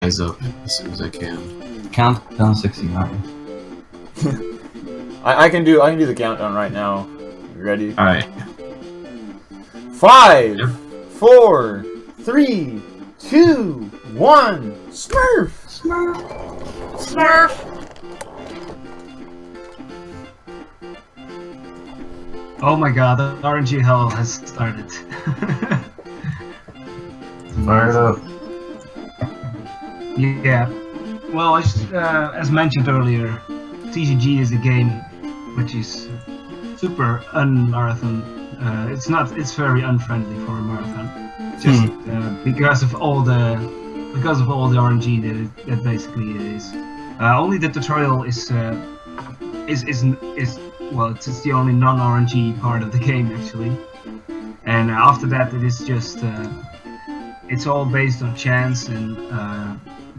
guys up as soon as I can. Count down 69. I can do the countdown right now. You ready? All right. 5, Yep. 4, 3, 2, 1. Smurf! Smurf! Oh my god, the RNG hell has started. Fire it up. Yeah. Well, as mentioned earlier, TCG is a game which is super un-marathon. It's very unfriendly for a marathon. Just because of all the RNG that basically it is. Only the tutorial is well, it's the only non-RNG part of the game actually. And after that, it is just it's all based on chance and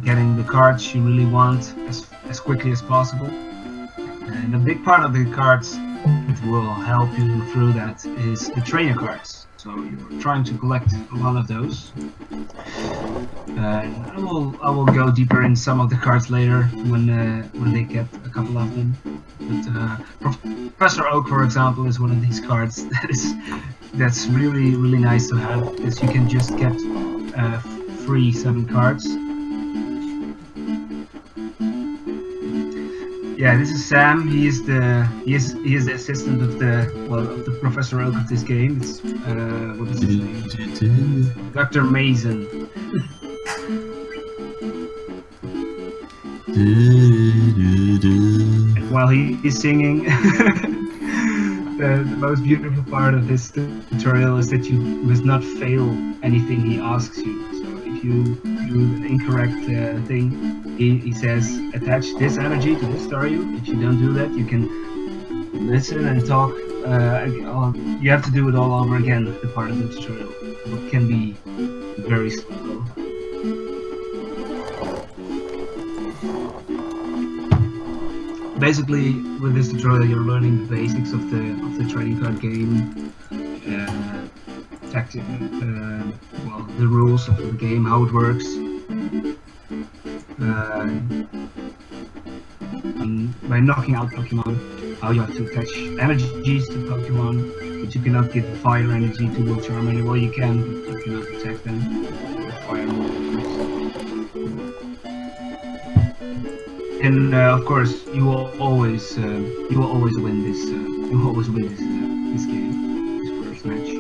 getting the cards you really want as quickly as possible. And a big part of the cards that will help you through that is the trainer cards. So you're trying to collect a lot of those. I will go deeper in some of the cards later when they get a couple of them. But Professor Oak, for example, is one of these cards that's really nice to have, because you can just get free 7 cards. Yeah, this is Sam. He is the assistant of the Professor Oak of this game. It's what is his name? Dr. Mason. While he is singing, the most beautiful part of this tutorial is that you must not fail anything he asks you. So if you do an incorrect thing, he says, attach this energy to this stereo. If you don't do that, you can listen and talk. You have to do it all over again, the part of the tutorial. It can be very slow. Basically, with this tutorial, you're learning the basics of the trading card game, well, the rules of the game, how it works. And by knocking out Pokemon, how you have to attach energies to Pokemon, but you cannot give fire energy to Will Charmander. Well, you can, but you cannot attack them with fire moves. And of course, you will always win this. You will always win this game, this first match.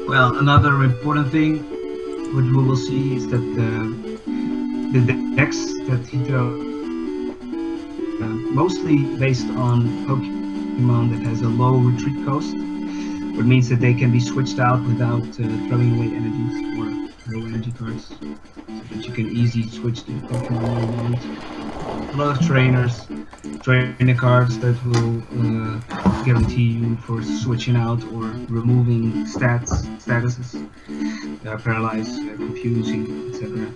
Well, another important thing which we will see is that the decks that Hito mostly based on Pokemon that has a low retreat cost, which means that they can be switched out without throwing away energies or low energy cards, so that you can easily switch to Pokemon you want. A lot of trainer cards that will guarantee you for switching out or removing statuses, paralyze, confusing, etc.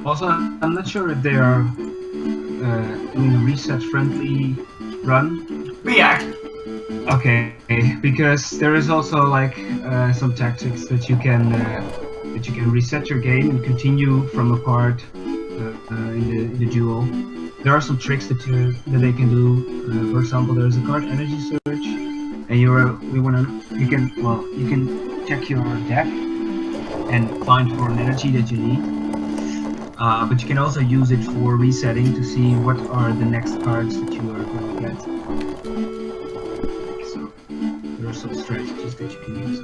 Also, I'm not sure if they are doing a reset-friendly run. React! Okay, because there is also like some tactics that you can reset your game and continue from a part in the duel. There are some tricks that they can do. For example, there's a card energy search, and you can check your deck and find for an energy that you need. But you can also use it for resetting to see what are the next cards that you are going to get. So there are some strategies that you can use.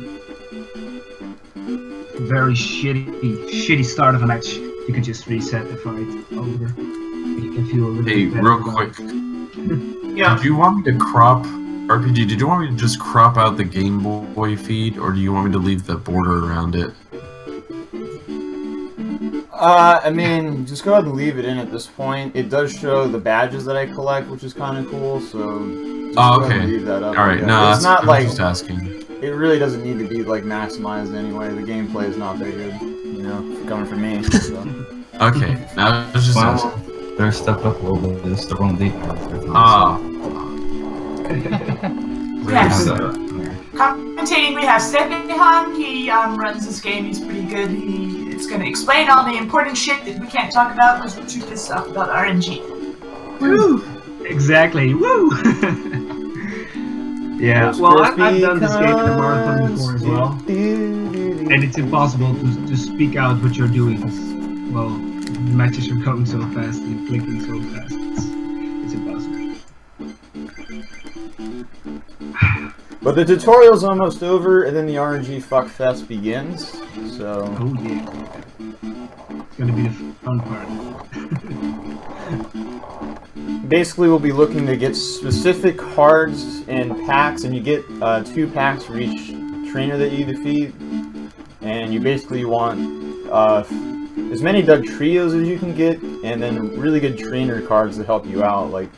Very shitty start of a match. You can just reset the fight over. You can feel a little bit better. Real quick. Yeah. Did you want me to crop RPG? Did you want me to just crop out the Game Boy feed, or do you want me to leave the border around it? I mean, just go ahead and leave it in at this point. It does show the badges that I collect, which is kind of cool, so just go ahead and leave that up. Alright, no, it's not like, just asking. it really doesn't need to be like maximized anyway. The gameplay is not that good, you know, coming from me. So. Okay, now I was just asking. Better step up a little bit. It's the wrong date. Ah. Yes. So, Commentating, we have Sebihan. He runs this game. He's pretty good. It's going to explain all the important shit that we can't talk about because we're too pissed off about RNG. Woo! Exactly. Woo! Yeah. Well, I've done this game in the marathon before as well, and it's impossible to speak out what you're doing. Well, the matches are going so fast and clicking so fast. It's impossible. But the tutorial's almost over, and then the RNG fuckfest begins. So. Oh yeah. It's gonna be the fun part. Basically, we'll be looking to get specific cards and packs, and you get 2 packs for each trainer that you defeat. And you basically want as many Doug Trios as you can get, and then really good trainer cards to help you out. Like,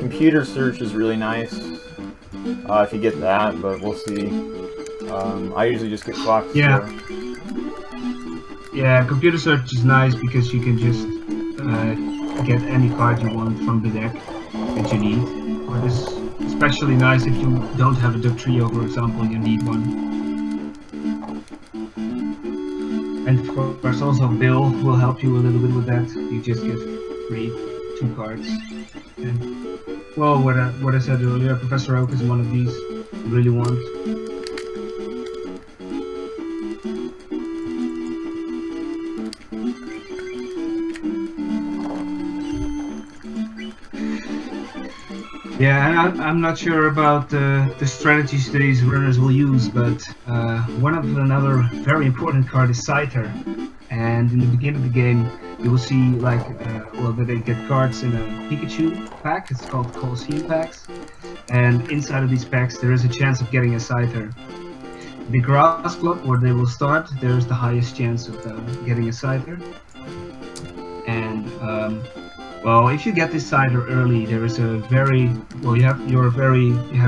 computer search is really nice if you get that, but we'll see. I usually just get clocked. Yeah. So. Yeah, computer search is nice because you can just get any card you want from the deck that you need. But it's especially nice if you don't have a Doug Trio, for example, and you need one. And of course also Bill will help you a little bit with that. You just get free 2 cards. And, well, what I said earlier, Professor Oak is one of these you really want. Yeah, I'm not sure about the strategies these runners will use, but another very important card is Scyther. And in the beginning of the game, you will see like, that they get cards in a Pikachu pack. It's called Colosseum packs. And inside of these packs, there is a chance of getting a Scyther. The grass club, where they will start, there is the highest chance of getting a Scyther. And well, if you get this Scyther early, there is a very you have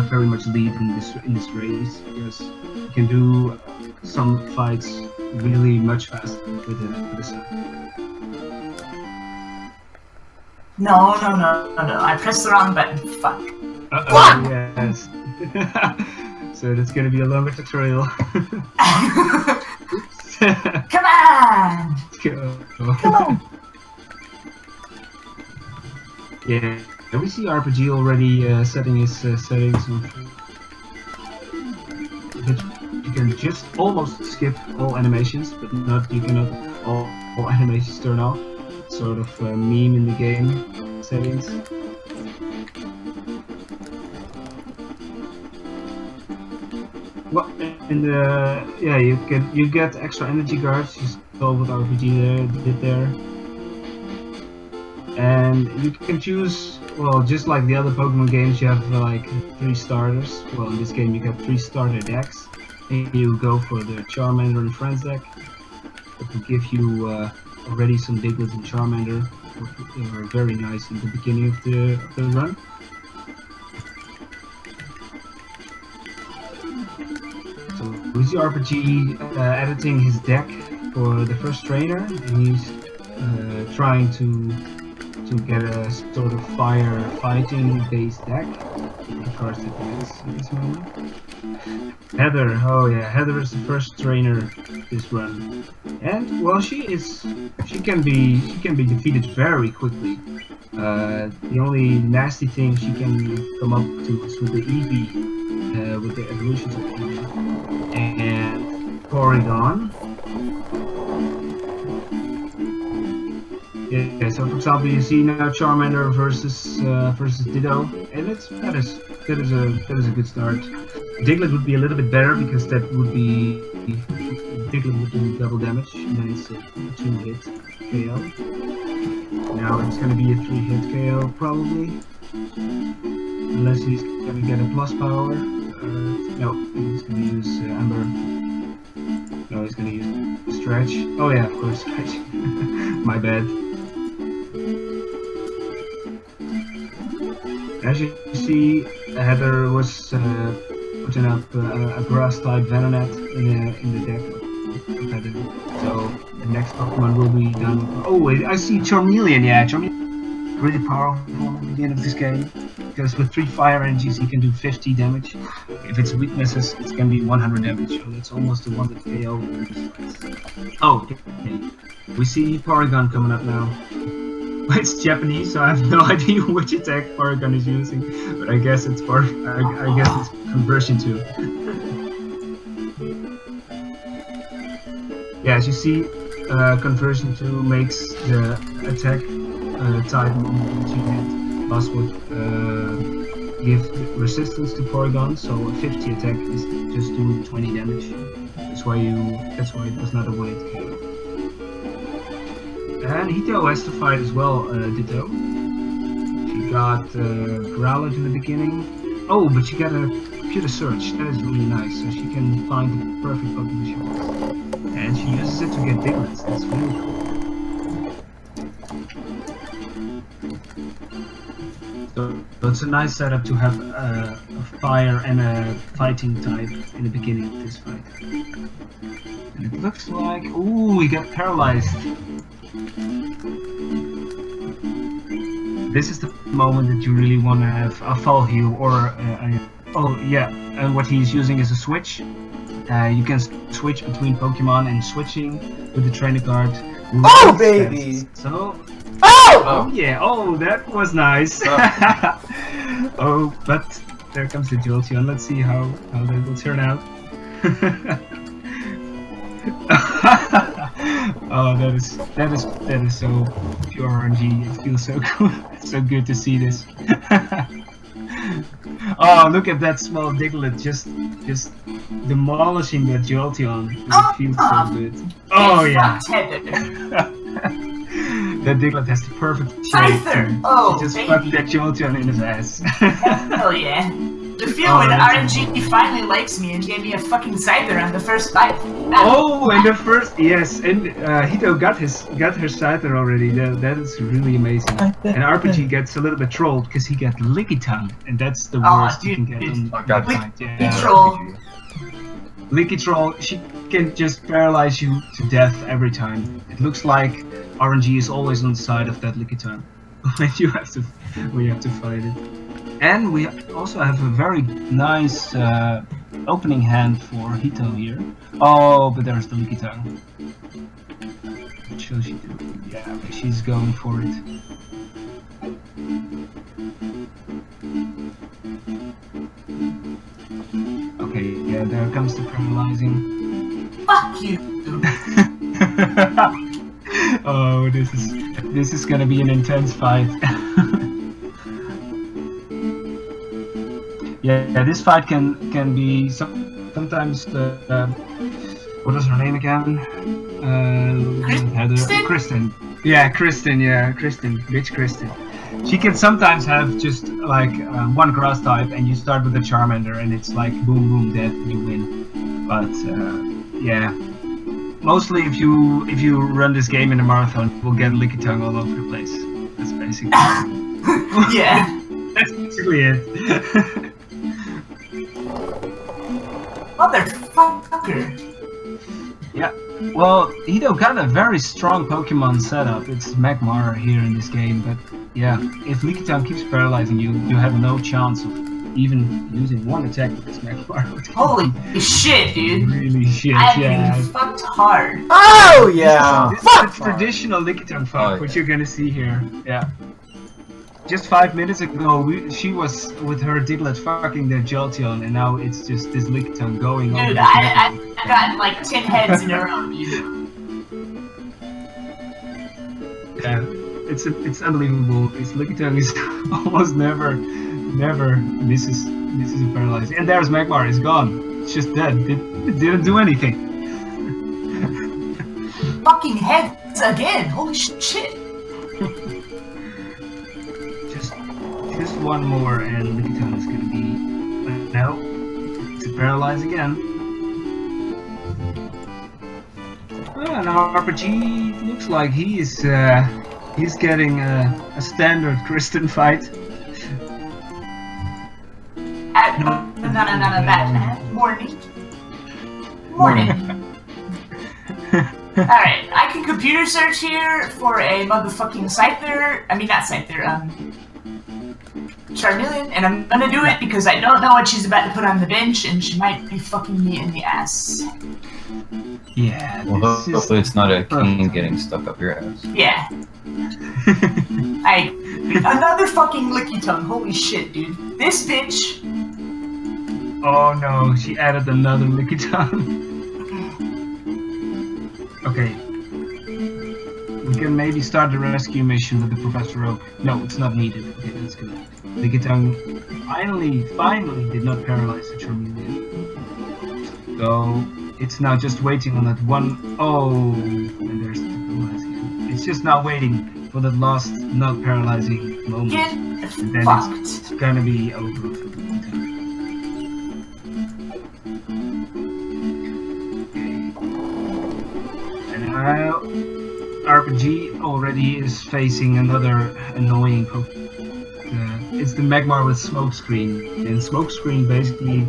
very much lead in this race, because you can do some fights really much faster with the Scyther. No. I pressed the wrong button. Fuck. Uh-oh, yes. So that's gonna be a longer tutorial. Come on! Come on! Yeah, we see RPG already setting his settings. You can just almost skip all animations, but you cannot all animations turn off. It's sort of a meme in the game settings. Well, and you get extra energy guards. You saw what RPG did there. And you can choose, well, just like the other Pokemon games, you have like 3 starters. Well, in this game you get 3 starter decks. And you go for the Charmander and Friends deck. That will give you already some Diglett and Charmander. They were very nice in the beginning of the run. So we see RPG editing his deck for the first trainer, and he's trying to get a sort of fighting based deck. The cards that he has at this moment. Heather, oh yeah, Heather is the first trainer this run, and well, she can be defeated very quickly. The only nasty thing she can come up to is with the Eevee, with the evolutions of Eevee and Porygon. Yeah, so for example, you see now Charmander versus Ditto, and that is a good start. Diglett would be a little bit better because that would be Diglett would do double damage, and then it's a 2-hit KO. Now it's gonna be a 3-hit KO probably, unless he's gonna get a plus power. No, he's gonna use Ember. No, he's gonna use Stretch. Oh yeah, of course, Stretch. My bad. As you see, Heather was putting up a grass-type Venonat in the deck of Heather. So the next Pokemon will be done. Oh wait, I see Charmeleon. Yeah, Charmeleon really powerful at the end of this game, because with 3 fire energies he can do 50 damage. If it's weaknesses, it's gonna be 100 damage, so that's almost the one that KO. Oh, okay. We see Porygon coming up now. It's Japanese, so I have no idea which attack Porygon is using, but I guess it's I guess it's conversion 2. Yeah, as you see, conversion 2 makes the attack type that you get plus would give resistance to Porygon, so a 50 attack is just doing 20 damage. That's why it was not a 1-hit KO. And Hito has to fight as well, Ditto. She got Growlithe in the beginning. Oh, but she got a computer search. That is really nice, so she can find the perfect Pokemon she wants. And she uses it to get Diglets. That's really cool. So it's a nice setup to have a fire and a fighting type in the beginning of this fight. And it looks like... Ooh, he got paralyzed. This is the moment that you really want to have a fall heal or oh yeah, and what he's using is a switch. You can switch between Pokemon, and switching with the trainer card. Oh baby! So Oh! oh yeah, oh that was nice. Oh, but there comes the Jolteon. Let's see how that will turn out. Oh, that is so pure RNG. It feels so cool, so good to see this. Oh, look at that small Diglett just demolishing that Jolteon. It feels so good. Oh yeah. That Diglett has the perfect shape. Oh, she just fucked that Jolteon in his ass. Hell yeah. The feel when RNG finally likes me and gave me a fucking Scyther on the first fight. Oh, and the first, yes, and Hito got her Scyther already. That is really amazing. And RPG gets a little bit trolled because he got Licky Tongue, and that's the worst you can get on that fight. Licky Troll. Licky Troll, she can just paralyze you to death every time. It looks like RNG is always on the side of that Licky Tongue when you have to fight it. And we also have a very nice opening hand for Hito here. Oh, but there's the Licky Tongue. What shall she do? Yeah, okay, she's going for it. Okay, yeah, there comes the paralyzing. Fuck you. Oh, this is gonna be an intense fight. Yeah, this fight can be sometimes what was her name again? Kristen. Yeah, Kristen. Bitch Kristen. She can sometimes have just like one grass type, and you start with the Charmander, and it's like boom boom death, and you win. But yeah, mostly if you run this game in a marathon, you will get Licky Tongue all over the place. That's basically. Yeah. That's basically it. Motherfucker. Yeah, well, Hito got a very strong Pokemon setup. It's Magmar here in this game, but yeah, if Licky Tongue keeps paralyzing you, you have no chance of even using one attack with this Magmar. Holy shit, dude. Really shit, I'm yeah. getting fucked hard. Oh yeah! This is the traditional Licky Tongue fuck, what you're gonna see here. Yeah. Just 5 minutes ago, she was with her Diglett fucking their Jolteon, and now it's just this Licky Tongue going on. Dude, I've gotten like 10 heads in a row, dude. Yeah, it's unbelievable. This Licky Tongue is almost never misses a paralyzing. And there's Magmar, it's gone. It's just dead. It didn't do anything. Fucking heads again! Holy shit! Just one more and Licky Tongue is gonna be... No, it's paralyzed again. Well, now RPG looks like he's getting a standard Kristen fight. No, Batman. Morning. Alright, I can computer search here for a motherfucking Scyther. I mean, not Scyther, Charmeleon, and I'm gonna do it because I don't know what she's about to put on the bench, and she might be fucking me in the ass. Yeah. Well, this is hopefully it's not a king getting stuck up your ass. Yeah. Another fucking licky tongue. Holy shit, dude. This bitch. Oh no, she added another licky tongue. Okay. We can maybe start the rescue mission with the Professor Oak. No, it's not needed. Okay, that's good. Licky tongue finally did not paralyze the Charmeleon. So it's now just waiting on that one. Oh, and there's the paralyzing. It's just now waiting for that last not paralyzing moment. Get And then fucked. it's gonna be over for the Licky tongue. Now, RPG already is facing another annoying it's the Magmar with Smokescreen. And Smokescreen basically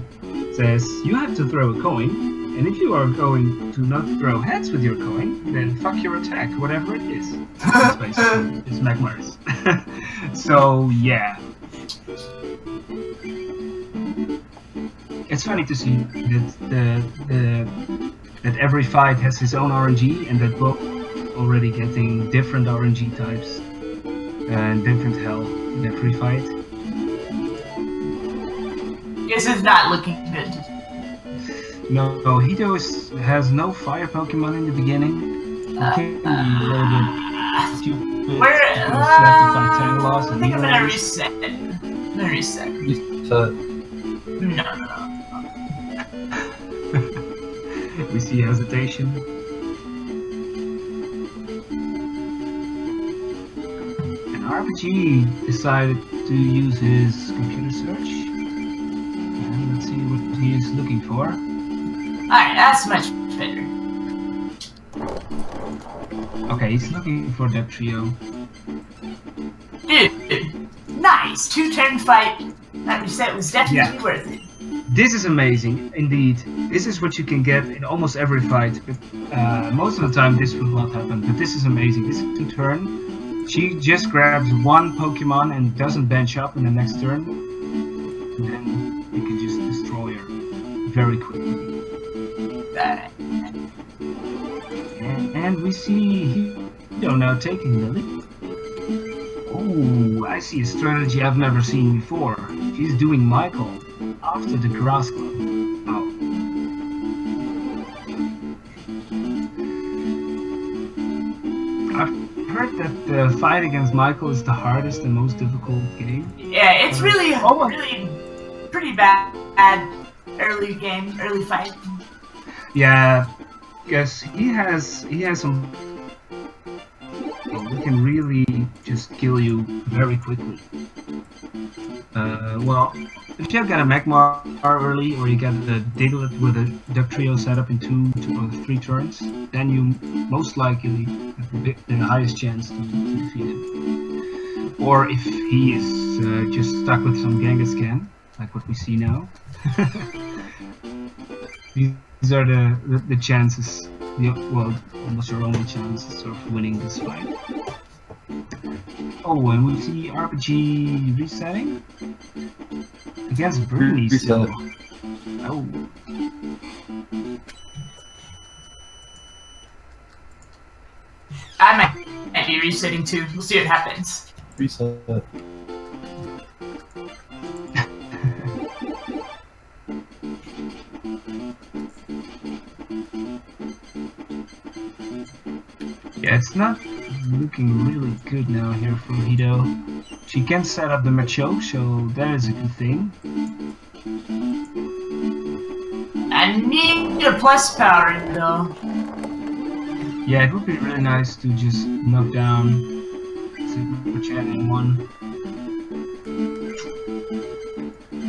says you have to throw a coin, and if you are going to not throw heads with your coin, then fuck your attack, whatever it is. That's basically it's Magmar's. So yeah. It's funny to see that every fight has his own RNG, and that both already getting different RNG types and different health in every fight. This is not looking good. No, Hito has no fire Pokemon in the beginning. It can be a little bit stupid. Where? Because you have to fight Tangela I and think I'm gonna Heroes. reset. I'm gonna reset. So, No. We see hesitation. And RPG decided to use his computer search. And let's see what he is looking for. Alright, that's much better. Okay, he's looking for that trio. Dude, nice! 2-turn fight. That reset was definitely worth it. This is amazing, indeed. This is what you can get in almost every fight. But, most of the time this will not happen, but this is amazing. This is 2 turn. She just grabs one Pokemon and doesn't bench up in the next turn. And then you can just destroy her very quickly. And we see Hito now taking the lead. Oh, I see a strategy I've never seen before. She's doing Michael after the grass club. Oh. I've heard that the fight against Michael is the hardest and most difficult game. Yeah, it's really pretty bad early game, early fight. Yeah, because he has some. We can really just kill you very quickly. Well, if you got a Magmar early, or you got the Diglett with a Duck Trio set up in 2 or 3 turns, then you most likely have the highest chance to defeat him. Or if he is just stuck with some Gengascan, like what we see now. These are the chances, well, almost your only chances of winning this fight. Oh, and we see RPG resetting against Bernie. So. Oh. I might be resetting too. We'll see what happens. reset. Yeah, it's not looking really good now here for Hito. She can set up the Machoke, so that is a good thing. I need a plus power though. Yeah, it would be really nice to just knock down Super Chat in one.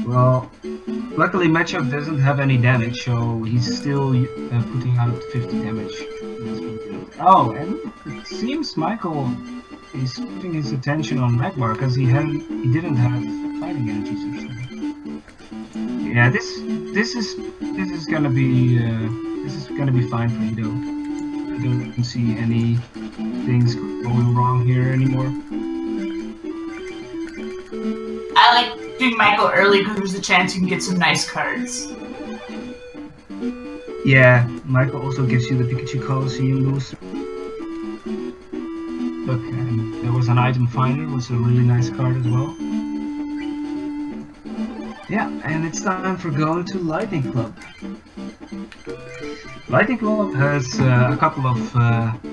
Well, luckily Machoke doesn't have any damage, so he's still putting out 50 damage. Oh, and it seems Michael is putting his attention on Magmar because he didn't have fighting energies or something. Yeah, this is gonna be fine for Hito. don't see any things going wrong here anymore. I like doing Michael early because there's a chance you can get some nice cards. Yeah, Michael also gives you the Pikachu Colosseum booster. Look, and there was an item finder, was a really nice card as well. Yeah, and it's time for going to Lightning Club. Lightning Club has a couple of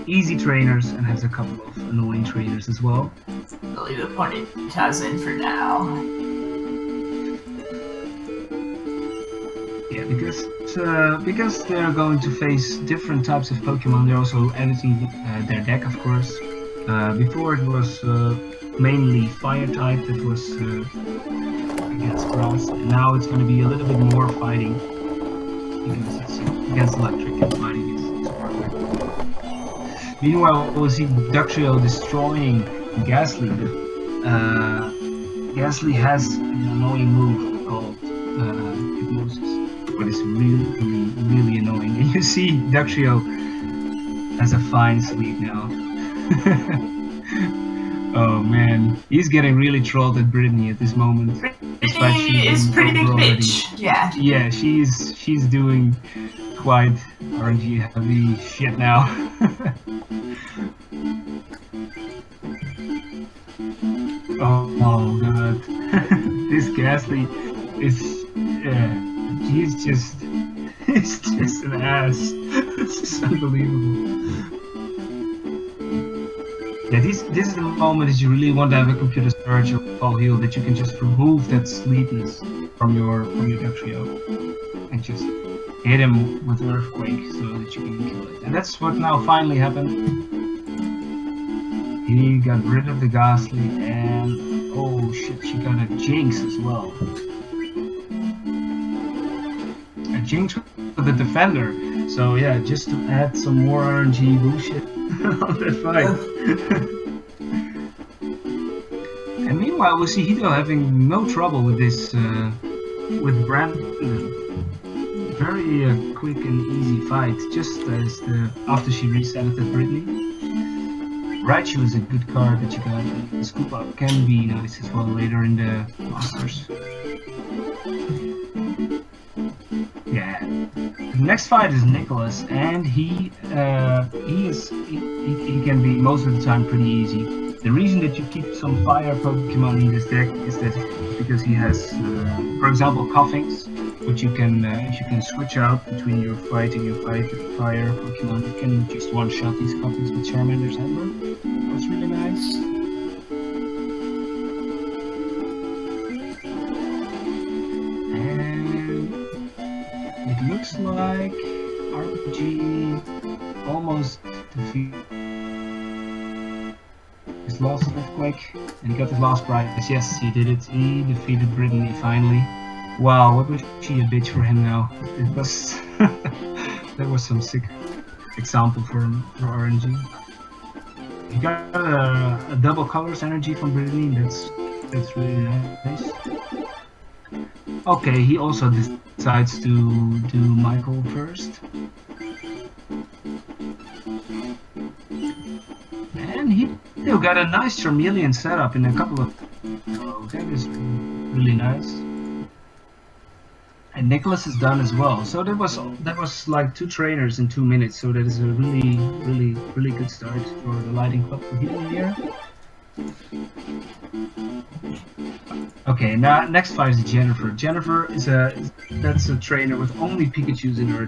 easy trainers and has a couple of annoying trainers as well. I'll leave the Ponyta's in for now. Yeah, because they're going to face different types of Pokemon, they're also editing their deck, of course. Before it was mainly Fire type that was against Grass, and now it's going to be a little bit more fighting because it's against Electric and fighting is perfect. Meanwhile, we'll see Ductrio destroying Ghastly. Ghastly has an annoying move called Hypnosis, but it's really annoying. And you see Ductrio has a fine sleep now. Oh man, he's getting really trolled at Brittany at this moment. Brittany is pretty big bitch. Yeah. Yeah, she's doing quite RNG heavy shit now. oh god, this Ghastly is he's just an ass. It's just unbelievable. Yeah, this is the moment that you really want to have a computer storage or fall heal that you can just remove that sleepness from your Ductrio and just hit him with Earthquake so that you can kill it. And that's what now finally happened. He got rid of the Ghastly and oh shit, she got a Jinx as well. A Jinx with the Defender. So yeah, just to add some more RNG bullshit on that fight. And meanwhile, we see Hito having no trouble with this, with Brandon. Very quick and easy fight, just as after she resetted the Brittany. Raichu is a good card that you got. The Scoop Up can be nice as well later in the Masters. Yeah. The next fight is Nicholas, and he can be most of the time pretty easy. The reason that you keep some fire Pokemon in this deck is that because he has, for example, Coughings, which you can switch out between your fighting and fire Pokemon. You can just one-shot these Coughings with Charmander's Ember. That's really nice. And it looks like RPG almost defeated his last Earthquake, and he got his last prize. Yes, he did it. He defeated Brittany finally. Wow, what was she a bitch for him now? It was that was some sick example for RNG. He got a double colors energy from Brittany. That's really nice. Okay, he also decides to do Michael first. And he still got a nice Charmeleon setup in a couple of... Oh, that is really nice. And Nicholas is done as well. So that was like 2 trainers in 2 minutes. So that is a really good start for the Lighting Club for Hito here. Okay, now next fight is Jennifer. Jennifer is that's a trainer with only Pikachus in her.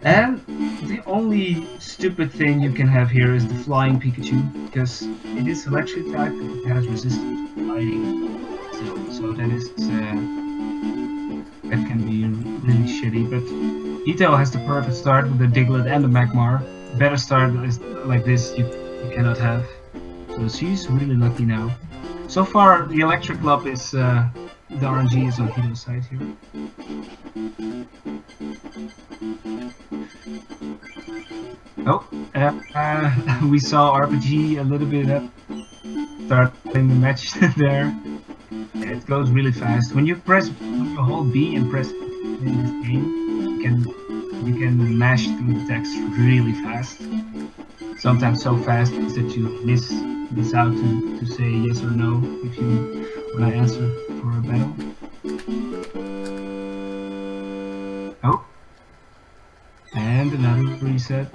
And the only stupid thing you can have here is the flying Pikachu, because it is electric type, it has resistance to fighting. So that is that can be really shitty. But Hito has the perfect start with the Diglett and the Magmar. Better start like this you cannot have. So she's really lucky now. So far, the Electric Club is the RNG is on Hito's side here. Oh, we saw RPG a little bit starting the match there. Yeah, it goes really fast. When you hold B and press in this game, you can You can mash through the text really fast. Sometimes so fast that you miss out to say yes or no if you when I answer for a battle. Oh, and another reset.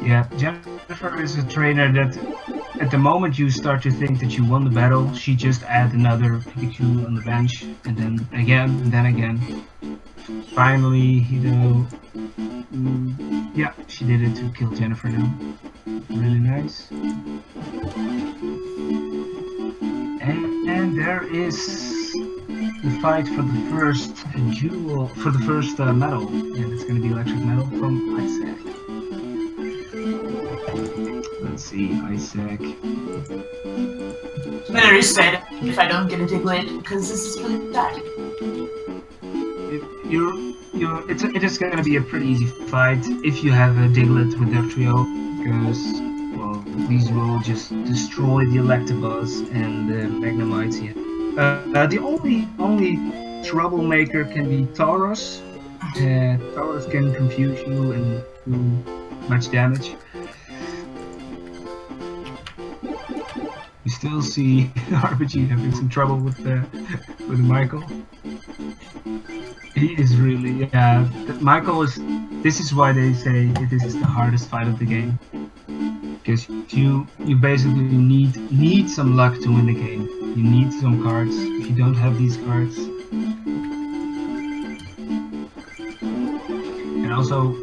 Yeah, Jennifer is a trainer that at the moment you start to think that you won the battle, she just adds another Pikachu on the bench, and then again, and then again. Finally, yeah, she did it to kill Jennifer now. Really nice. And there is the fight for the first duel, for the first medal, and it's going to be electric medal from Isaac. Let's see, Isaac. I'm gonna reset it if I don't get a Diglett, because this is really bad. It is going to be a pretty easy fight if you have a Diglett with their trio, because, well, these will just destroy the Electabuzz and the Magnemites here. The only troublemaker can be Tauros. Tauros can confuse you and do much damage. You still see RPG having some trouble with Michael. He is really, Michael is. This is why they say this is the hardest fight of the game, because you basically need some luck to win the game. You need some cards. If you don't have these cards, and also,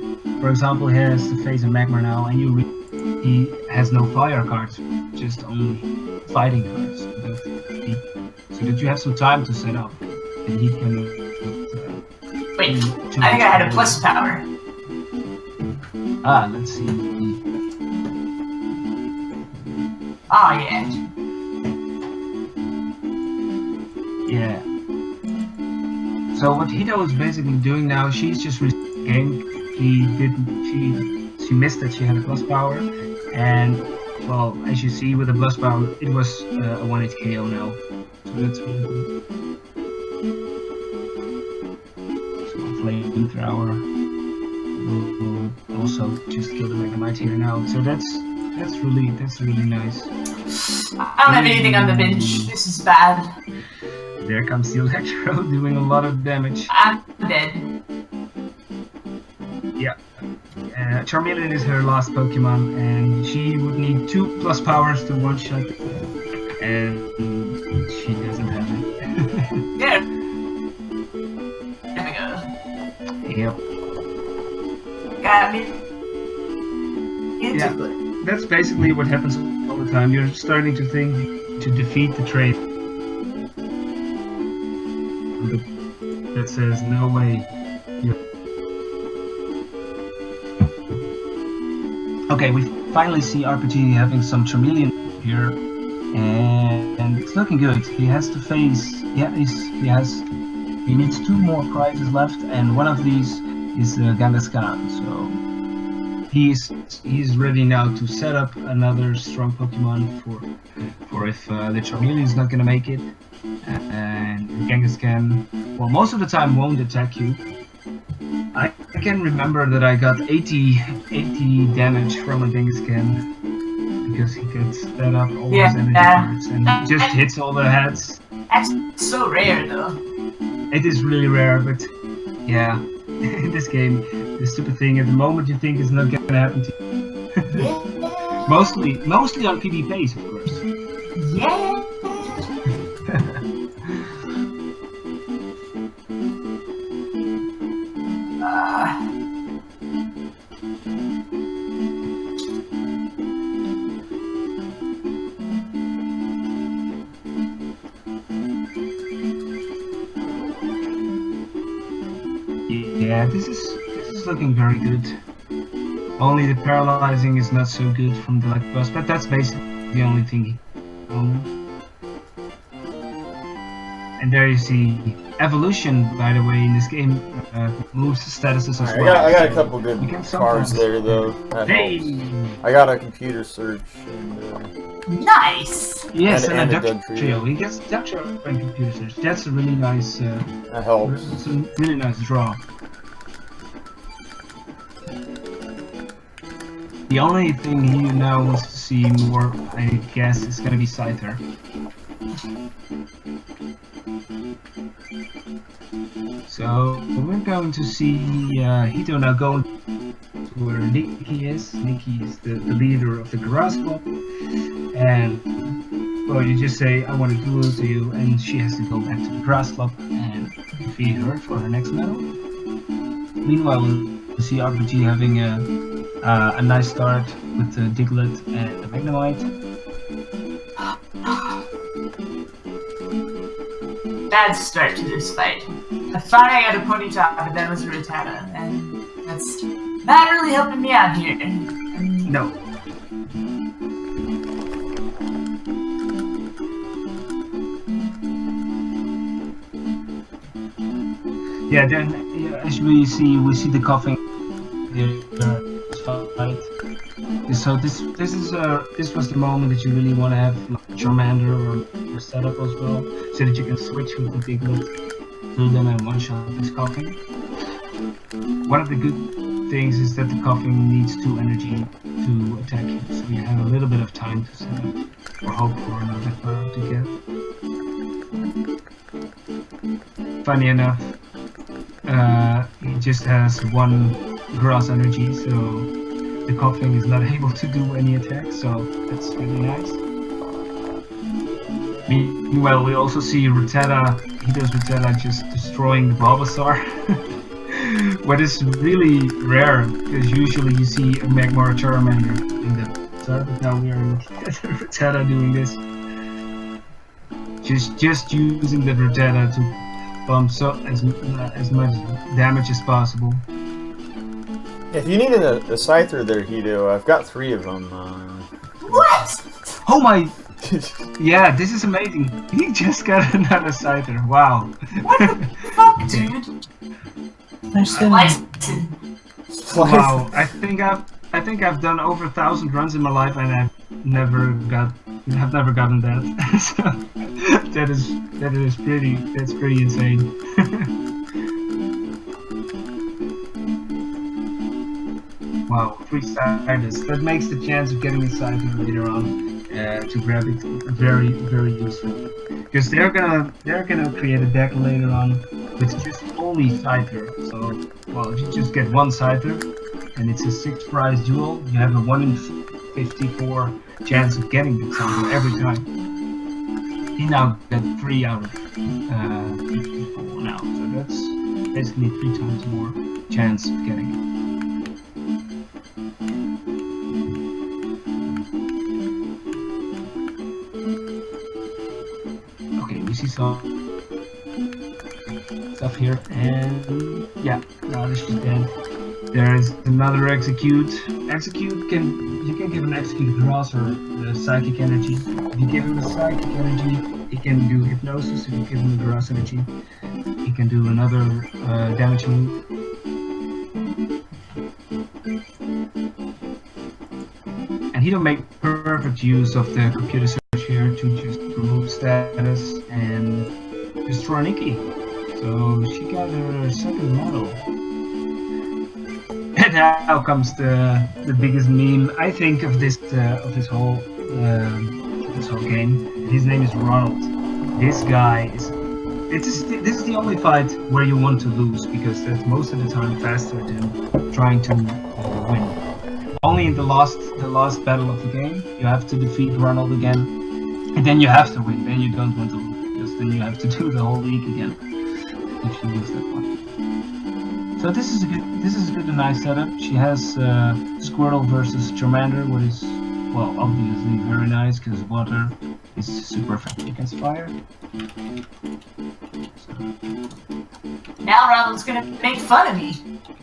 for example, he has to face a Magmar now, and he has no fire cards, just only fighting cards, so that you have some time to set up, and he can. Wait, I think I had a plus power. Let's see. Oh yeah. Yeah. So what Hito is basically doing now, she's just resetting the game. She missed that she had a plus power, and well, as you see with the plus power, it was a 1-hit KO now. So that's really good. So Flamethrower will also just kill the Megamite here now. So that's really nice. I don't have anything on the bench. This is bad. There comes the Electro doing a lot of damage. I'm dead. Yeah. Charmeleon is her last Pokemon, and she would need 2 plus powers to one-shot, and she doesn't have it. Yeah. There we go. Yep. Got me. Yeah, that's basically what happens all the time. You're starting to think to defeat the train, but that says no way. Okay, we finally see RPG having some Charmeleon here, and it's looking good. He has to face, he needs 2 more prizes left, and one of these is Kangaskhan. So he's ready now to set up another strong Pokemon for if the Charmeleon is not gonna make it, and Kangaskhan, well, most of the time won't attack you. I can remember that I got 80 damage from a Kangaskhan because he gets set up all his energy cards and just hits all the heads. That's so rare though. It is really rare, but yeah, in this game, the stupid thing at the moment you think is not gonna happen to you. mostly on PvPs, of course. Yeah. Yeah, this is looking very good. Only the paralyzing is not so good from the Electabuzz, but that's basically the only thing. And there you see evolution, by the way, in this game moves statuses as well. I got a couple good cards there though. Hey! I got a computer search and Nice! Yes, And and a a dead duck trio. trio. He gets duck trio in computer search. That's a really nice, That helps. it's a really nice draw. The only thing he now wants to see more, I guess, is gonna be Scyther. So we're going to see Hito now go to where Nikki is. Nikki is the leader of the Garage Club, and well, you just say, "I want to duel to you," and she has to go back to the Grass Club and defeat her for her next medal. Meanwhile, we see RPG having a nice start with the Diglett and the Magnemite. Bad start to this fight. I thought I had a Ponyta, but that was a Rattata, and that's not really helping me out here. No. Yeah, then as we see the coughing fight. So this was the moment that you really want to have like Charmander or setup as well, so that you can switch with the Diglett, kill them and one shot this coughing. One of the good things is that the coughing needs 2 energy to attack you, so you have a little bit of time to set up or hope for another cloud to get. Funny enough, he just has 1 grass energy, so the coughing is not able to do any attack, so that's really nice. Meanwhile, we also see Rattata, Hito's Rattata just destroying the Bulbasaur. What is really rare, because usually you see a Magmar Charmander in the Bulbasaur, but now we are looking at Rattata doing this. Just using the Rattata to bump as much damage as possible. If you needed a Scyther there, Hito, I've got 3 of them. What? Oh my! Yeah, this is amazing. He just got another Scyther. Wow. What the fuck, dude? Wow. I think I've done over 1,000 runs in my life, and I've never gotten that. So that's pretty insane. Wow, 3 Stardust. That makes the chance of getting a Scyther later on to grab it very, very useful. Because they're gonna create a deck later on with just only Scyther. So, well, you just get 1 Scyther, and it's a 6 prize duel. You have a 1 in 54 chance of getting the Scyther every time. He now got 3 out of 54 now, so that's basically 3 times more chance of getting it. We see some stuff here, and yeah, now this is dead. There is another execute. You can give an execute grass or psychic energy. If you give him a psychic energy, he can do hypnosis. If you give him a grass energy, he can do another damage move. And he don't make perfect use of the computer search here to just remove status and destroy Nikki. So she got her 2nd medal. And now comes the biggest meme I think of this whole game. His name is Ronald. This guy is. This is the only fight where you want to lose, because that's most of the time faster than trying to win. Only in the last battle of the game, you have to defeat Ronald again, and then you have to win. Then you don't want to lose, because then you have to do the whole league again if you lose that one. So this is a good and nice setup. She has Squirtle versus Charmander, what is, well, obviously very nice, because water is super effective against fire. So. Now Ronald's gonna make fun of me.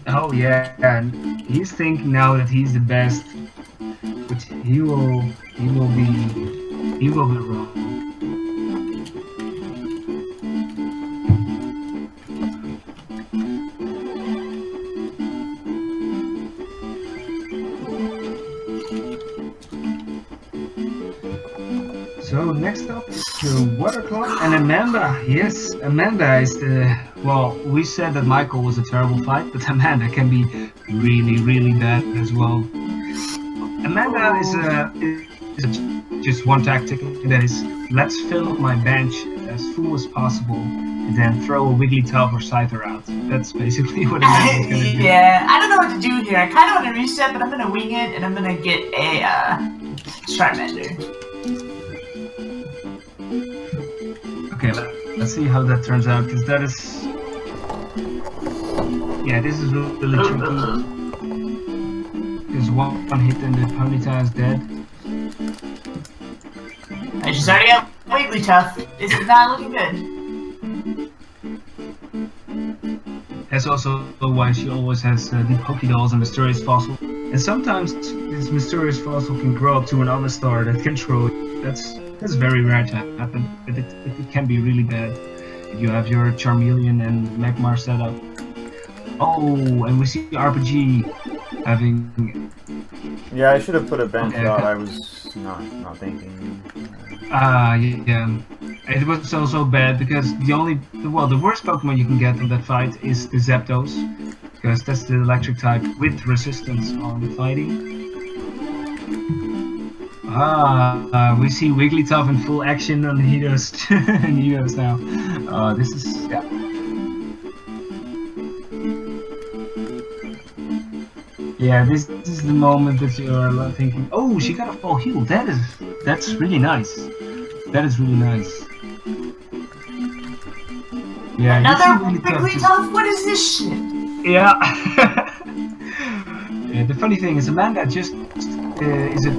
Oh yeah, and he's thinking now that he's the best, but he will be wrong. So next up, the Water Clock and Amanda. Yes, Amanda is the... Well, we said that Michael was a terrible fight, but Amanda can be really, really bad as well. Amanda is just one tactic, and that is, let's fill up my bench as full as possible, and then throw a Wigglytuff or Scyther out. That's basically what Amanda's gonna do. Yeah, I don't know what to do here. I kind of want to reset, but I'm gonna wing it, and I'm gonna get a Charmander. Okay, let's see how that turns out, because that is... Yeah, this is really tricky. There's one hit and the Ponyta is dead. I just already got Wigglytuff. This is not looking good. That's also why she always has the Pokédolls and Mysterious Fossil. And sometimes this Mysterious Fossil can grow up to another star that can throw it. That's very rare to happen, but it can be really bad if you have your Charmeleon and Magmar set up. Oh, and we see RPG having... Yeah, I should have put a bench Okay. out. I was not thinking. Yeah. It was also bad because the worst Pokemon you can get in that fight is the Zapdos, because that's the electric type with resistance on fighting. We see Wigglytuff in full action on Nidos now. This is, yeah. Yeah, this is the moment that you are thinking, oh, she got a full heal. That's really nice. That is really nice. Yeah, Another Wigglytuff? What is this shit? Yeah. Yeah. The funny thing is, Amanda just is a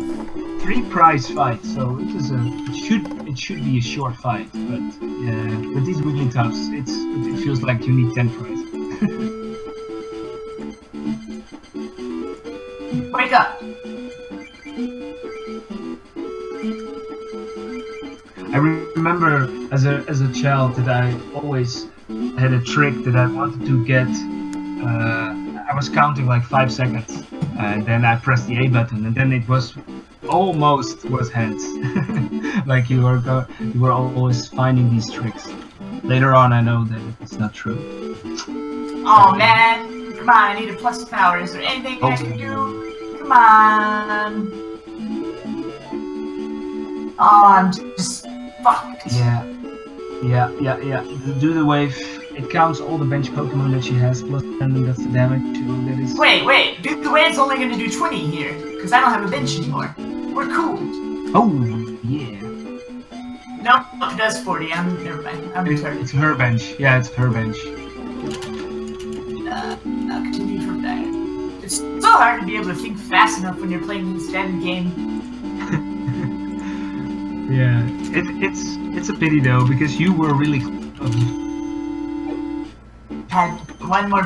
3-prize fight, so it should be a short fight. But with these Wigglytuffs, it feels like you need 10 prizes. Wake up! I remember as a child that I always had a trick that I wanted to get. I was counting like 5 seconds, and then I pressed the A button, and then it was almost hands. Like you were always finding these tricks. Later on, I know that it's not true. Oh man, come on! I need a plus power. Is there anything I can do? Come on! Oh, I'm just fucked. Yeah. Do the wave. It counts all the bench Pokemon that she has, plus 10, and that's the damage. So that is... Wait. Do the wave's only gonna do 20 here, because I don't have a bench anymore. We're cool. Oh, yeah. No, it does 40. Never mind. I'm retarded. It's her bench. Yeah, it's her bench. I'll continue from there. It's so hard to be able to think fast enough when you're playing this damn game. Yeah, it's a pity though, because you were really Had one more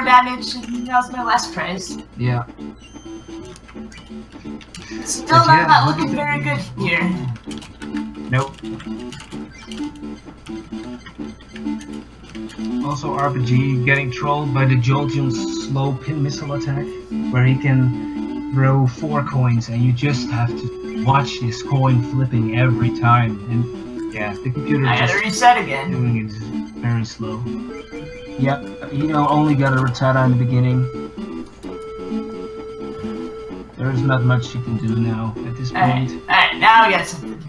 damage, and that was my last prize. yeah. Still not looking very good here. Nope. Also RPG getting trolled by the Jolteon's slow pin missile attack, where he can throw 4 coins and you just have to watch this coin flipping every time. And yeah, the computer I just gotta reset again. doing it very slow. Yep, you know, only got a Rattata in the beginning. There's not much you can do now at this point. Alright, now we got something.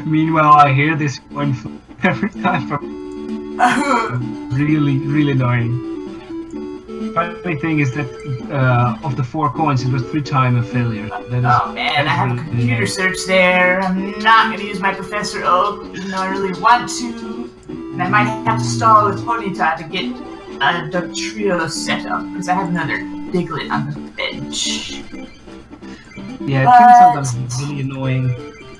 Meanwhile, I hear this coin flip every time from really annoying. Funny thing is that of the 4 coins, it was 3 times a failure. Oh man, I have a computer search there. I'm not gonna use my Professor Oak, even though I really want to. And I might have to stall with Ponyta to get a Dugtrio set up, because I have another Diglett on the bench. Yeah, it can sometimes be really annoying.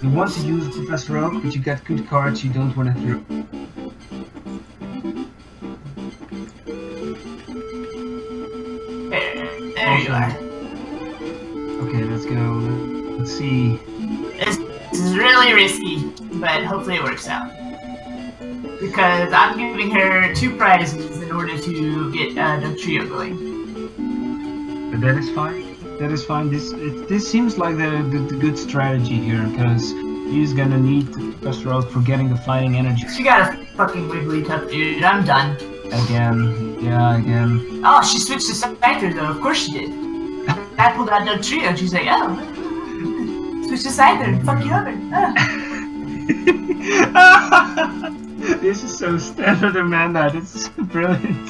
You want to use Professor Oak, but you got good cards you don't want to throw. There you are. Okay, let's go. Let's see. This is really risky, but hopefully it works out. Because I'm giving her 2 prizes in order to get the trio going. But that is fine. That is fine. This seems like the good strategy here, because he's gonna need Professor Oak for getting the fighting energy. She got a fucking Wigglytuff, dude. I'm done. Again. Yeah, again. Oh, she switched to Scyther though. Of course she did. I pulled out the trio and she's like, oh, switch to Scyther. Fuck you over. This is so standard, Amanda. This is brilliant.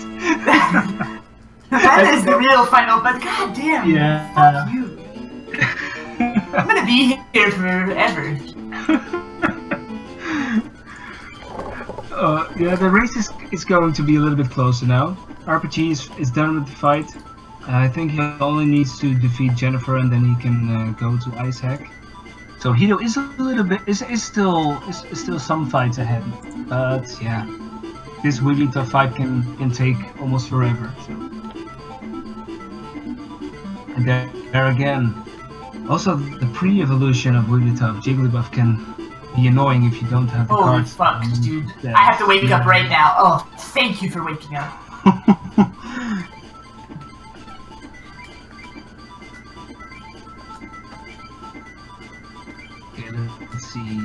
That is the real final, but goddamn, Yeah. fuck you. I'm gonna be here forever. Yeah, the race is going to be a little bit closer now. RPG is done with the fight. I think he only needs to defeat Jennifer and then he can go to Ice Hack. So Hito is a little bit is still some fights ahead, but yeah, this Wigglytuff fight can take almost forever. So. And there again, also the pre-evolution of Wigglytuff, Jigglypuff can be annoying if you don't have the Holy cards. fuck, dude. I have to wake up right now. Oh, thank you for waking up. Okay, let's see.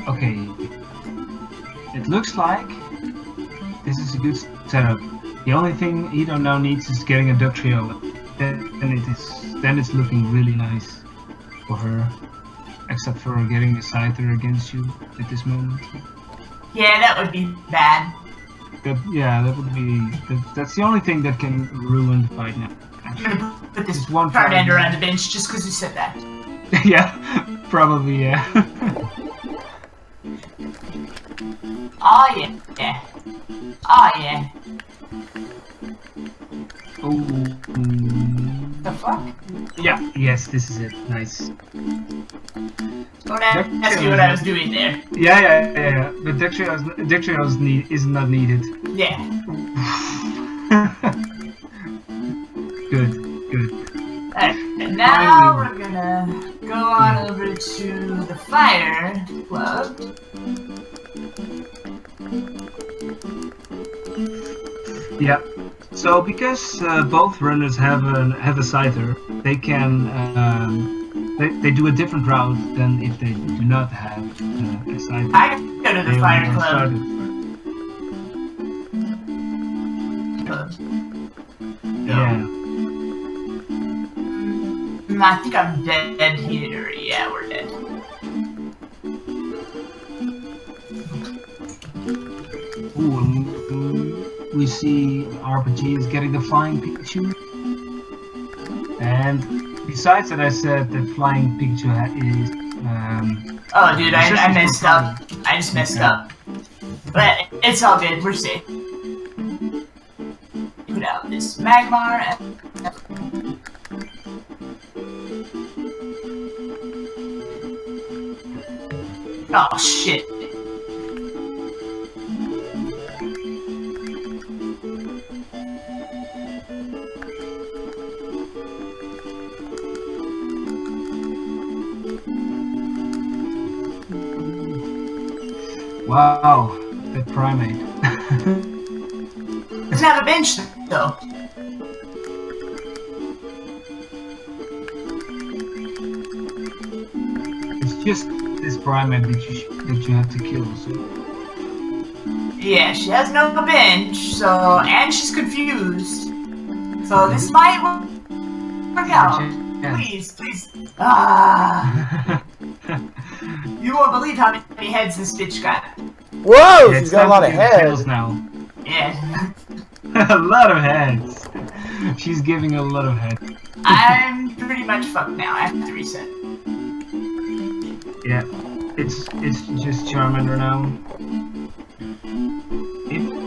Okay, it looks like this is a good setup. The only thing Hito now needs is getting a duck trio. Then it's looking really nice for her. Except for getting a Scyther against you at this moment. Yeah, that would be bad. That would be. That's the only thing that can ruin the fight now. I'm gonna put this Just one Charmander on the bench just because you said that. Yeah, probably, yeah. Oh yeah, yeah. Oh yeah. Oh. The fuck? Yeah, yes, this is it. Nice. Don't ask me what I was doing there. Yeah. But Dextrios is not needed. Yeah. Good. Alright, and now we're gonna go on over to the Fire Club. Yeah. So because both runners have a Scyther, they can they do a different route than if they do not have a Scyther. I go to the Fire Club. Yeah. I think I'm dead here. Yeah, we're dead. Ooh, we see RPG is getting the flying Pikachu. And besides that, I said that flying Pikachu is. Oh, dude, I messed up. I just messed up. But it's all good. We're safe. Put out this Magmar and. Oh shit. Wow, that primate. Doesn't have a bench though. It's just this primate that you have to kill. So. Yeah, she has no bench, so and she's confused. So this might work out. Please. Ah. You won't believe how many heads this bitch got. Whoa, Yeah, she's got a lot of heads. now. Yeah. A lot of heads. She's giving a lot of heads. I'm pretty much fucked now. I have to reset. Yeah, it's just Charmander now.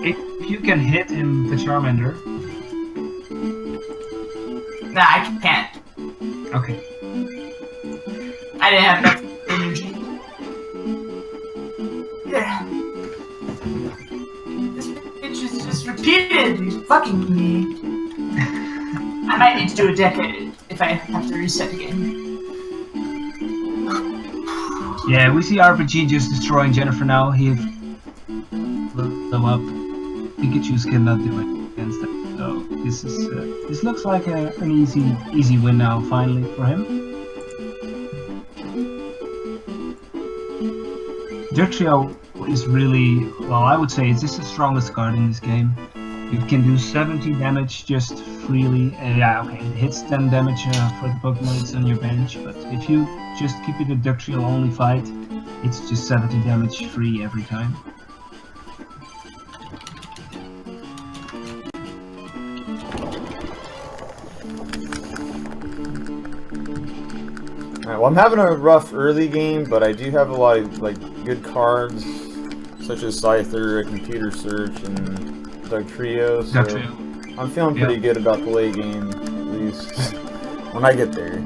If you can hit him, the Charmander. Nah, I can't. Okay. I didn't have enough energy. Yeah. This bitch is just repeatedly fucking me. I might need to do a deck edit if I have to reset again. Yeah, we see RPG just destroying Jennifer now. He blew them up. Pikachu's cannot do it against that. So this looks like an easy win now finally for him. Dugtrio is really, well, I would say it's just the strongest card in this game. It can do 70 damage just freely. Yeah, okay, it hits 10 damage for the Pokemon that's on your bench, but if you just keep it a Dugtrio only fight, it's just 70 damage free every time. Alright, well, I'm having a rough early game, but I do have a lot of like good cards, such as Scyther, Computer Search, and Dugtrio. So I'm feeling pretty good about the late game, at least when I get there.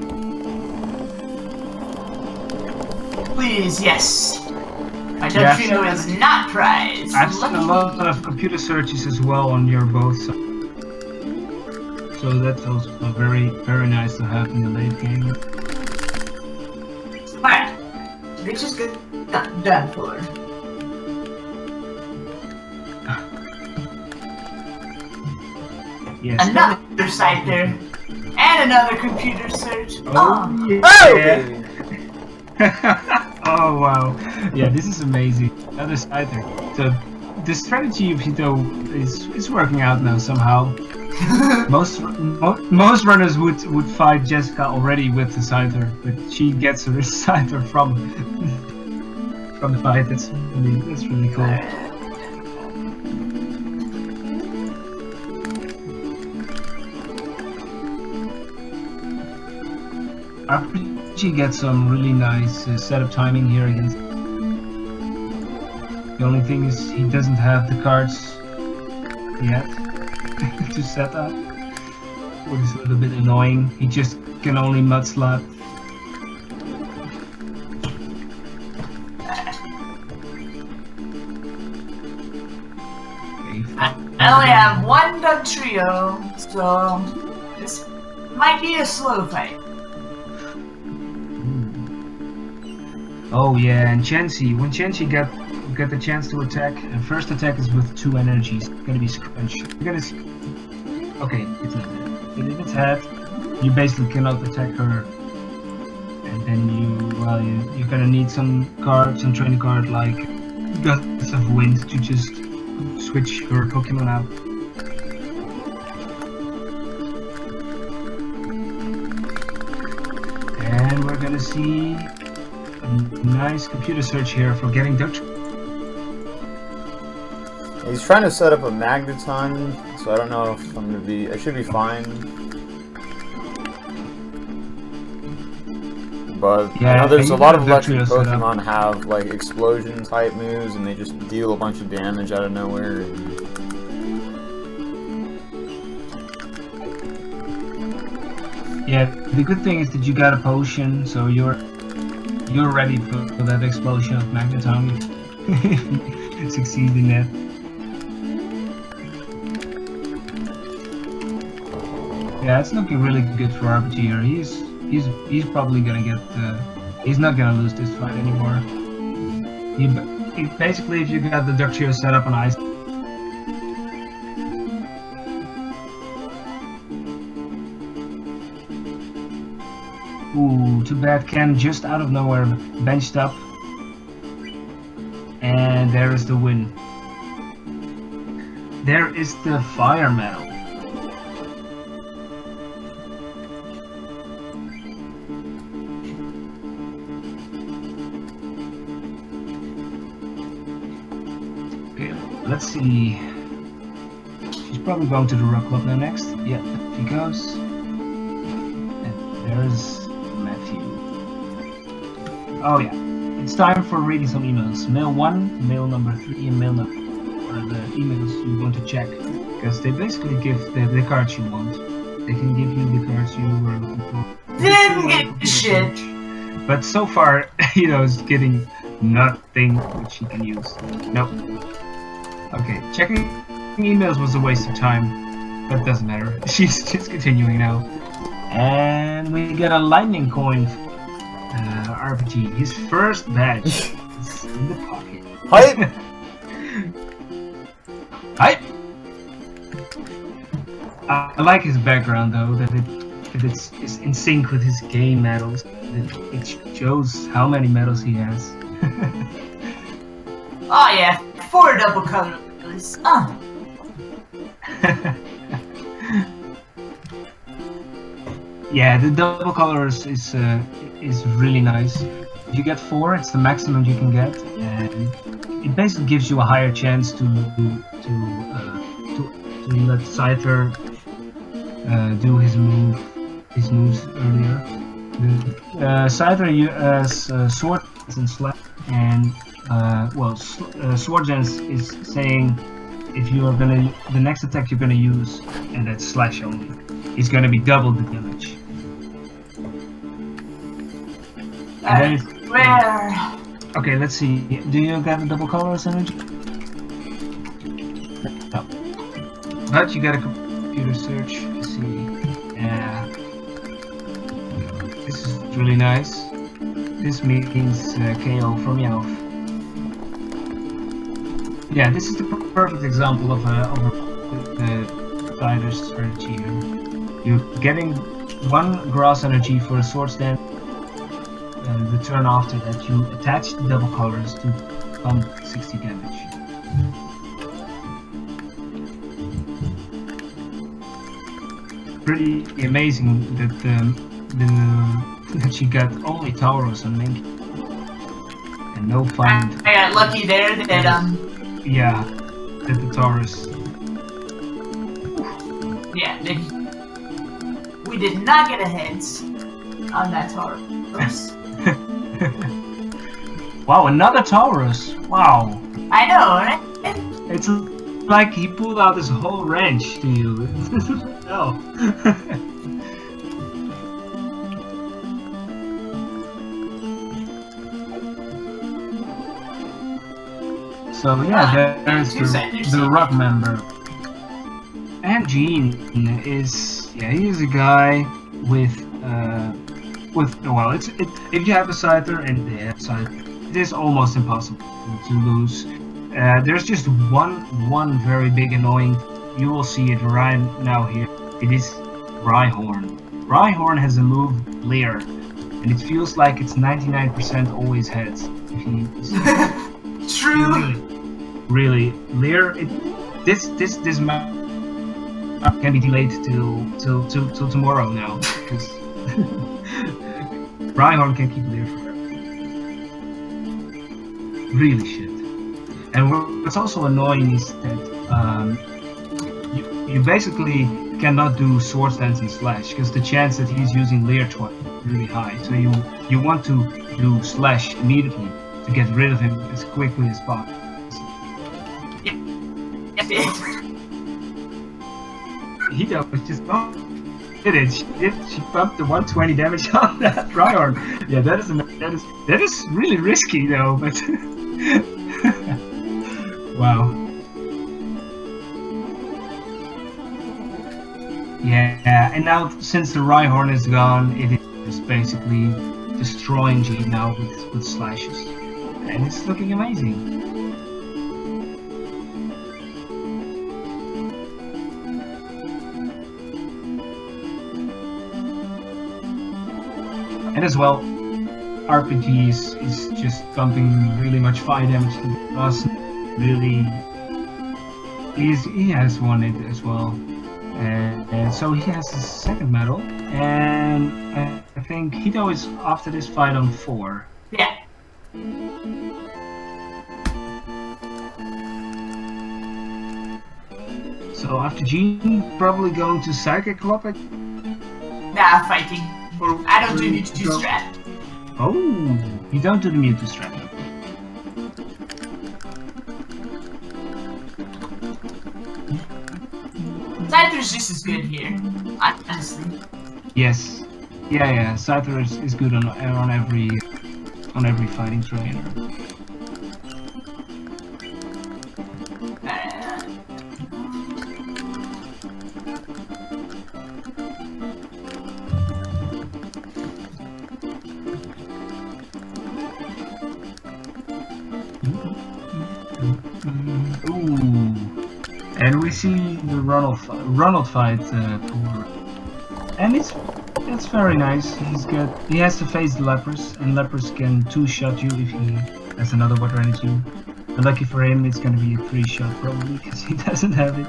Please, yes. My Dugtrio is not prized. I've seen a lot of computer searches as well on your both sides. So that's also very, very nice to have in the late game. Alright. This is good. Done for. Yes. Another Scyther. And another Computer Search. Oh, yeah. Oh wow. Yeah, this is amazing. Another Scyther. So the strategy of Hito is working out now somehow. Most runners would fight Jessica already with the Scyther, but she gets her Scyther from the fight. That's really cool. RPG gets some really nice setup timing here against. The only thing is he doesn't have the cards yet to set up, which is a little bit annoying. He just can only mud slap. I only have one Dugtrio, so this might be a slow fight. Oh yeah, and Chansey. When Chansey get the chance to attack, and first attack is with 2 energies. It's gonna be Scrunch. You're gonna see. Okay, it's not dead. But if it's head, you basically cannot attack her. And then you're gonna need some training card like Guts of Wind to just switch her Pokemon out. And we're gonna see a nice computer search here for getting Dugtrio. He's trying to set up a Magneton, so I don't know if I'm gonna be. I should be fine. But yeah, I know there's a lot of electric Dugtrio Pokemon have like explosion type moves, and they just deal a bunch of damage out of nowhere. Yeah, the good thing is that you got a potion, so you're ready for that explosion of Magneton. Succeed in that. Yeah, it's looking really good for RPG here. He's probably gonna get. He's not gonna lose this fight anymore. Basically, if you got the Dugtrio set up on ice. Ooh, too bad. Ken just out of nowhere benched up, and there is the win. There is the fire medal. Let's see. She's probably going to the Rock Club now next. Yeah, she goes. And there's Matthew. Oh yeah, it's time for reading some emails. Mail 1, mail number 3, and mail number 4 are the emails you want to check. Because they basically give the cards you want. They can give you the cards you were looking for. Didn't get shit. But so far, is getting nothing which she can use. Nope. Okay, checking emails was a waste of time, but it doesn't matter. She's just continuing now. And we get a lightning coin RPG. His first badge is in the pocket. Hype! Hype! I like his background though, that it's in sync with his game medals. It shows how many medals he has. Oh yeah, 4 double colors. Yeah, the double colors is really nice. If you get 4, it's the maximum you can get, and it basically gives you a higher chance to let Scyther do his moves earlier. Scyther has sword and slash, and sword dance is saying if you are the next attack you're gonna use, and that's slash only, is gonna be double the damage. And then Where? okay, let's see. Do you got the double colors energy? No. But you got a computer search to see. Yeah. This is really nice. This means KO from Meowth. Yeah, this is the perfect example of the Scyther's strategy here. You're getting 1 grass energy for a sword stand, and the turn after that you attach the double colors to pump 60 damage. Pretty amazing that that she got only Tauros on Link and no find. I got lucky there that Yeah, that the Taurus. yeah, we did not get a heads on that Taurus. Wow, another Taurus! Wow! I know, right? It's like he pulled out his whole ranch to you. No. So yeah, there's the rock member. And Gene is, yeah, he is a guy with well, if you have a Scyther and they have Scyther, it is almost impossible to lose. There's just one very big annoying. You will see it right now here. It is Rhyhorn. Rhyhorn has a move Leer, and it feels like it's 99% always heads. If he True. Really, Leer. This map can be delayed till tomorrow now, because Rhyhorn can keep Leer forever. Really shit. And what's also annoying is that you basically cannot do sword stance and slash, because the chance that he's using Leer twice is really high. So you want to do slash immediately to get rid of him as quickly as possible. Hitokage was just did it. She pumped the 120 damage on that Rhyhorn. Yeah, that is really risky though, but wow. Yeah, and now since the Rhyhorn is gone, it is basically destroying G now with slashes, and it's looking amazing. And as well, RPG is just pumping really much fire damage to us. Really, he has won it as well, and so he has his second medal. And I think Hito is after this fight on 4. Yeah. So after Gene, probably going to Psychic-Clopic. Nah, fighting. I don't do Mewtwo strat. Oh, you don't do the Mewtwo strat. Scyther's just as good here, honestly. Yes. Yeah. Scyther is good on every fighting trainer. And we see the Ronald fight and it's very nice. He has to face the lepers, and lepers can 2-shot you if he has another water energy. But lucky for him, it's gonna be a 3-shot probably because he doesn't have it.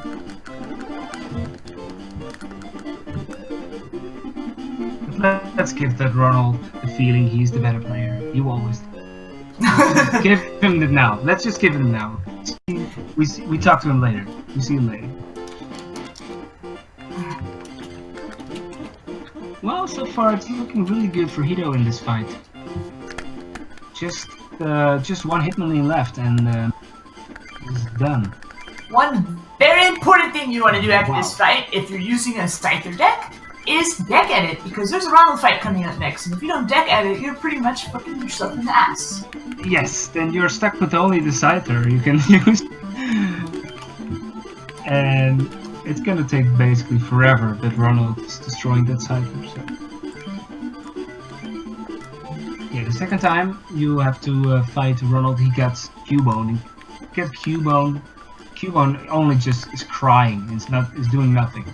But let's give that Ronald the feeling he's the better player. You always give him it now. Let's just give him now. We talk to him later. We see him later. Well, so far it's looking really good for Hito in this fight. Just one Hitmonlee left and it's done. One very important thing you want to do after this fight, if you're using a Scyther deck, is deck edit, because there's a Ronald fight coming up next, and if you don't deck edit, you're pretty much fucking yourself in the ass. Yes, then you're stuck with only the Scyther you can use. And it's gonna take basically forever that Ronald is destroying that Scyther. So. Yeah, the second time you have to fight Ronald, he gets Cubone. He gets Cubone. Cubone only just is crying. It's doing nothing.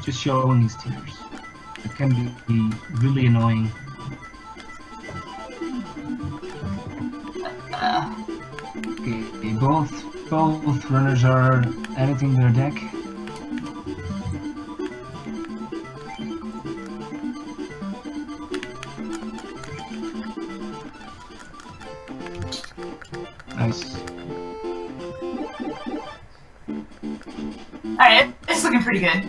Just showing his tears. It can be really annoying. Okay, both runners are editing their deck. Nice. Alright, it's looking pretty good.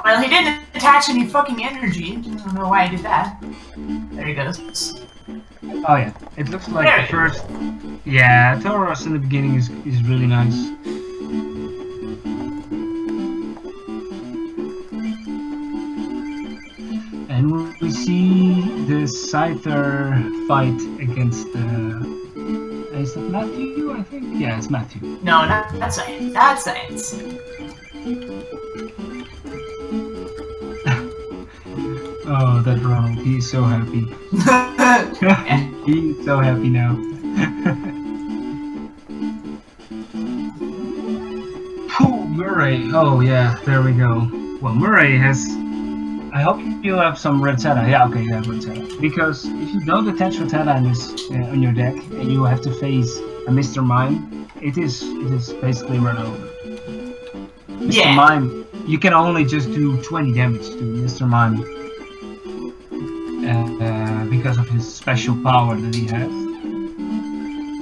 Well, he didn't attach any fucking energy. I don't know why he did that. There he goes. Oh yeah, it looks like the first... Yeah, Tauros in the beginning is really nice. And we see the Scyther fight against is that Matthew, I think? Yeah, it's Matthew. No, that's science. That's science. Oh, that Ronald, he's so happy. He's so happy now. Murray, oh yeah, there we go. Well, Murray has... I hope you have some Rotetta. Yeah, okay, you have Rotetta. Because if you don't attach Rotetta on your deck, and you have to face a Mr. Mime, it is basically run over. Mr. Mime, you can only just do 20 damage to Mr. Mime. Because of his special power that he has.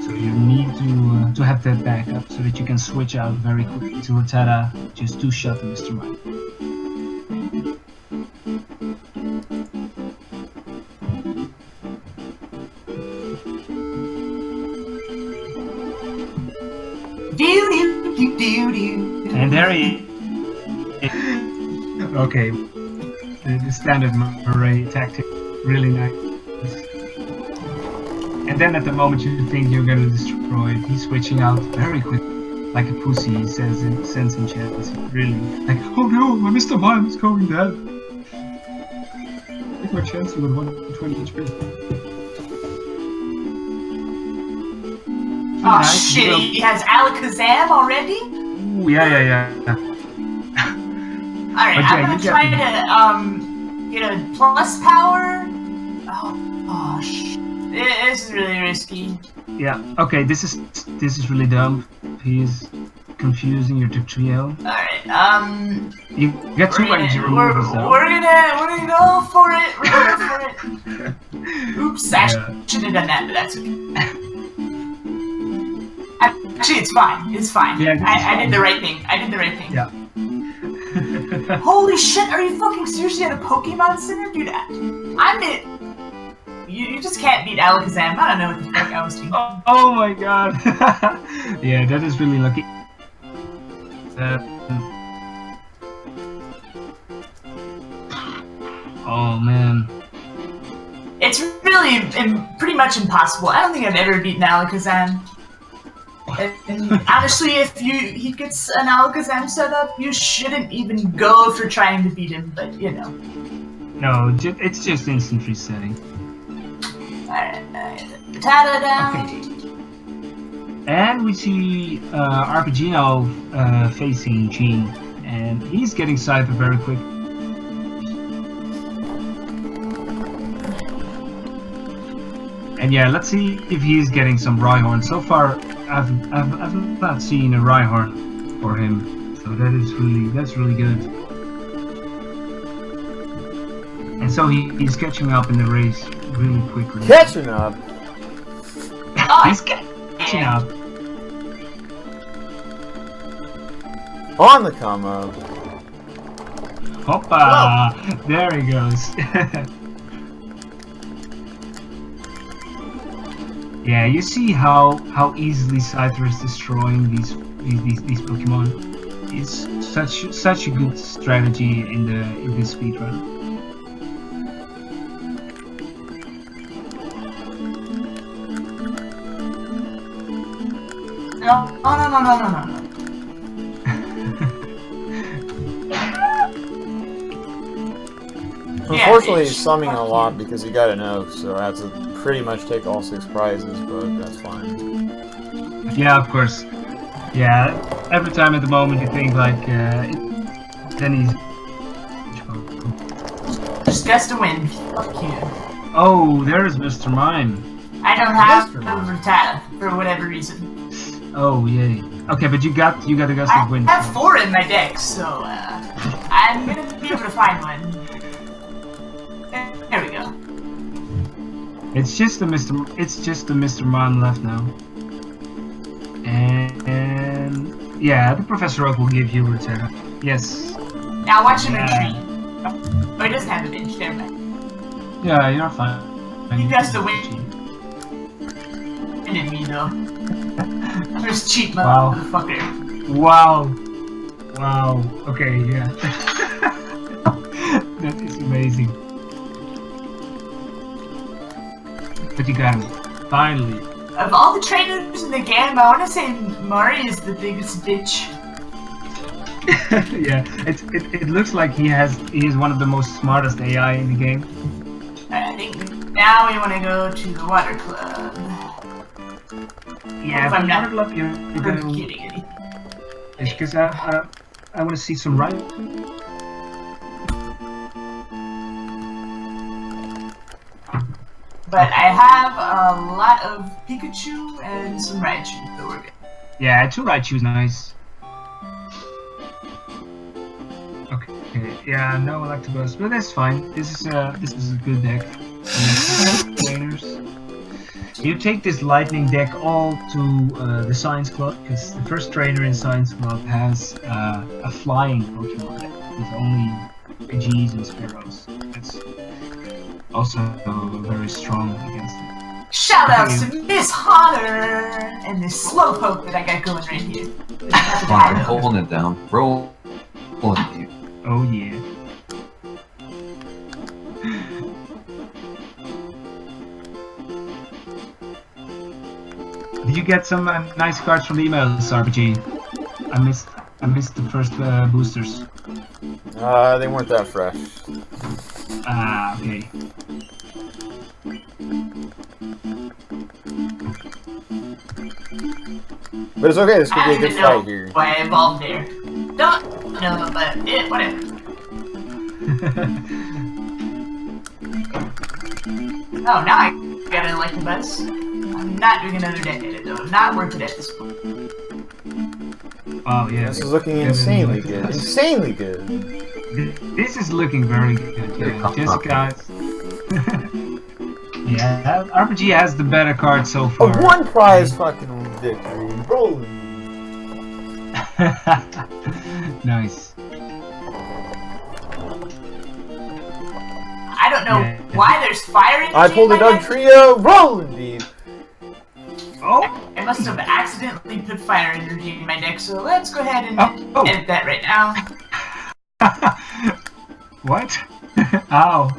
So you need to have that backup so that you can switch out very quickly to Rotetta, just 2-shot Mr. Mime. And there he is. Okay. The standard Murray tactic. Really nice. And then at the moment you think you're gonna destroy it, he's switching out very quick. Like a pussy, he sends in chat. It's really like, oh no, my Mr. Mime is going dead. Take my chance with 120 HP. Oh nice. Shit, he has Alakazam already? Ooh, yeah. Alright, I'm gonna try to get a plus power. Oh shit. This is really risky. Yeah, okay, this is really dumb. He's confusing your trio. Alright, you get 2 energy removals though. We're gonna go for it. We're gonna go for it. Oops, I should have done that, but that's okay. Actually, it's fine. It's fine. Yeah, I did the right thing. Yeah. Holy shit, are you fucking seriously at a Pokemon Center? Dude, you just can't beat Alakazam. I don't know what the fuck I was thinking. Oh my god. Yeah, that is really lucky. Oh man. It's really pretty much impossible. I don't think I've ever beaten Alakazam. And honestly, if he gets an Alakazam set up, you shouldn't even go for trying to beat him, but you know. No, it's just instant resetting. Alright, Tata down. Okay. And we see RPG now facing Gene, and he's getting Cypher very quick. And yeah, let's see if he's getting some Rhyhorn. So far, I've not seen a Rhyhorn for him, so that's really good. And so he's catching up in the race really quickly. Catching up? He's catching up. On the come up. Hoppa! There he goes. Yeah, you see how easily Cypher is destroying these Pokemon. It's such a good strategy in this speedrun. No. Unfortunately, he's summing a lot because he got an oak, so I have to pretty much take all 6 prizes, but that's fine. Yeah, of course. Yeah, every time at the moment you think like, then he's... Just gets to win. Fuck you. Oh, there's Mr. Mime. I don't have to retire for whatever reason. Oh, yay. Okay, but you got a gust of wind. I have 4 in my deck, so I'm gonna be able to find one. There we go. It's just the Mr. Mime left now. And yeah, the Professor Oak will give you Rotera. Yes. Now watch him retreat. Oh, he doesn't have the bench, never mind. Yeah, you're fine. He has to win. Didn't me though. There's cheap motherfucker. Wow. Okay, yeah. That is amazing. But you got him. Finally. Of all the trainers in the game, I want to say Mari is the biggest bitch. Yeah, it looks like he is one of the most smartest AI in the game. I think now we want to go to the water club. Yeah, if I'm not Water Club, you're gonna... kidding. It's because I want to see some right. But I have a lot of Pikachu and some Raichu, so we're good. Yeah, 2 Raichu's nice. Okay, yeah, no Electabuzz, but that's fine. This is a good deck. Trainers. You take this Lightning deck all to the Science Club, because the first trainer in Science Club has a flying Pokemon deck with only Pidgeys and Sparrows. That's also very strong against it. Shoutouts to Miss Hunter and this Slowpoke that I got going right here. Come on, I'm holding it down. Roll. Oh yeah. Did you get some nice cards from the emails, RPG? I missed the first boosters. They weren't that fresh. Ah, okay. But it's okay, this could be a good fight here. Why I evolved there. Don't know, but whatever. Oh, now I got an Electabuzz. I'm not doing another deck edit though. Not worth it at this point. Oh yeah. This is looking insanely good. Insanely good. This is looking very good. Yeah. Jessica. Yeah, RPG has the better card so A far. 1 prize fucking victory. Rollin. Nice. I don't know why there's fire in the I pulled a Doug trio. Rollin, dude. Oh. I must have accidentally put fire energy in my deck, so let's go ahead and edit that right now. What? Ow.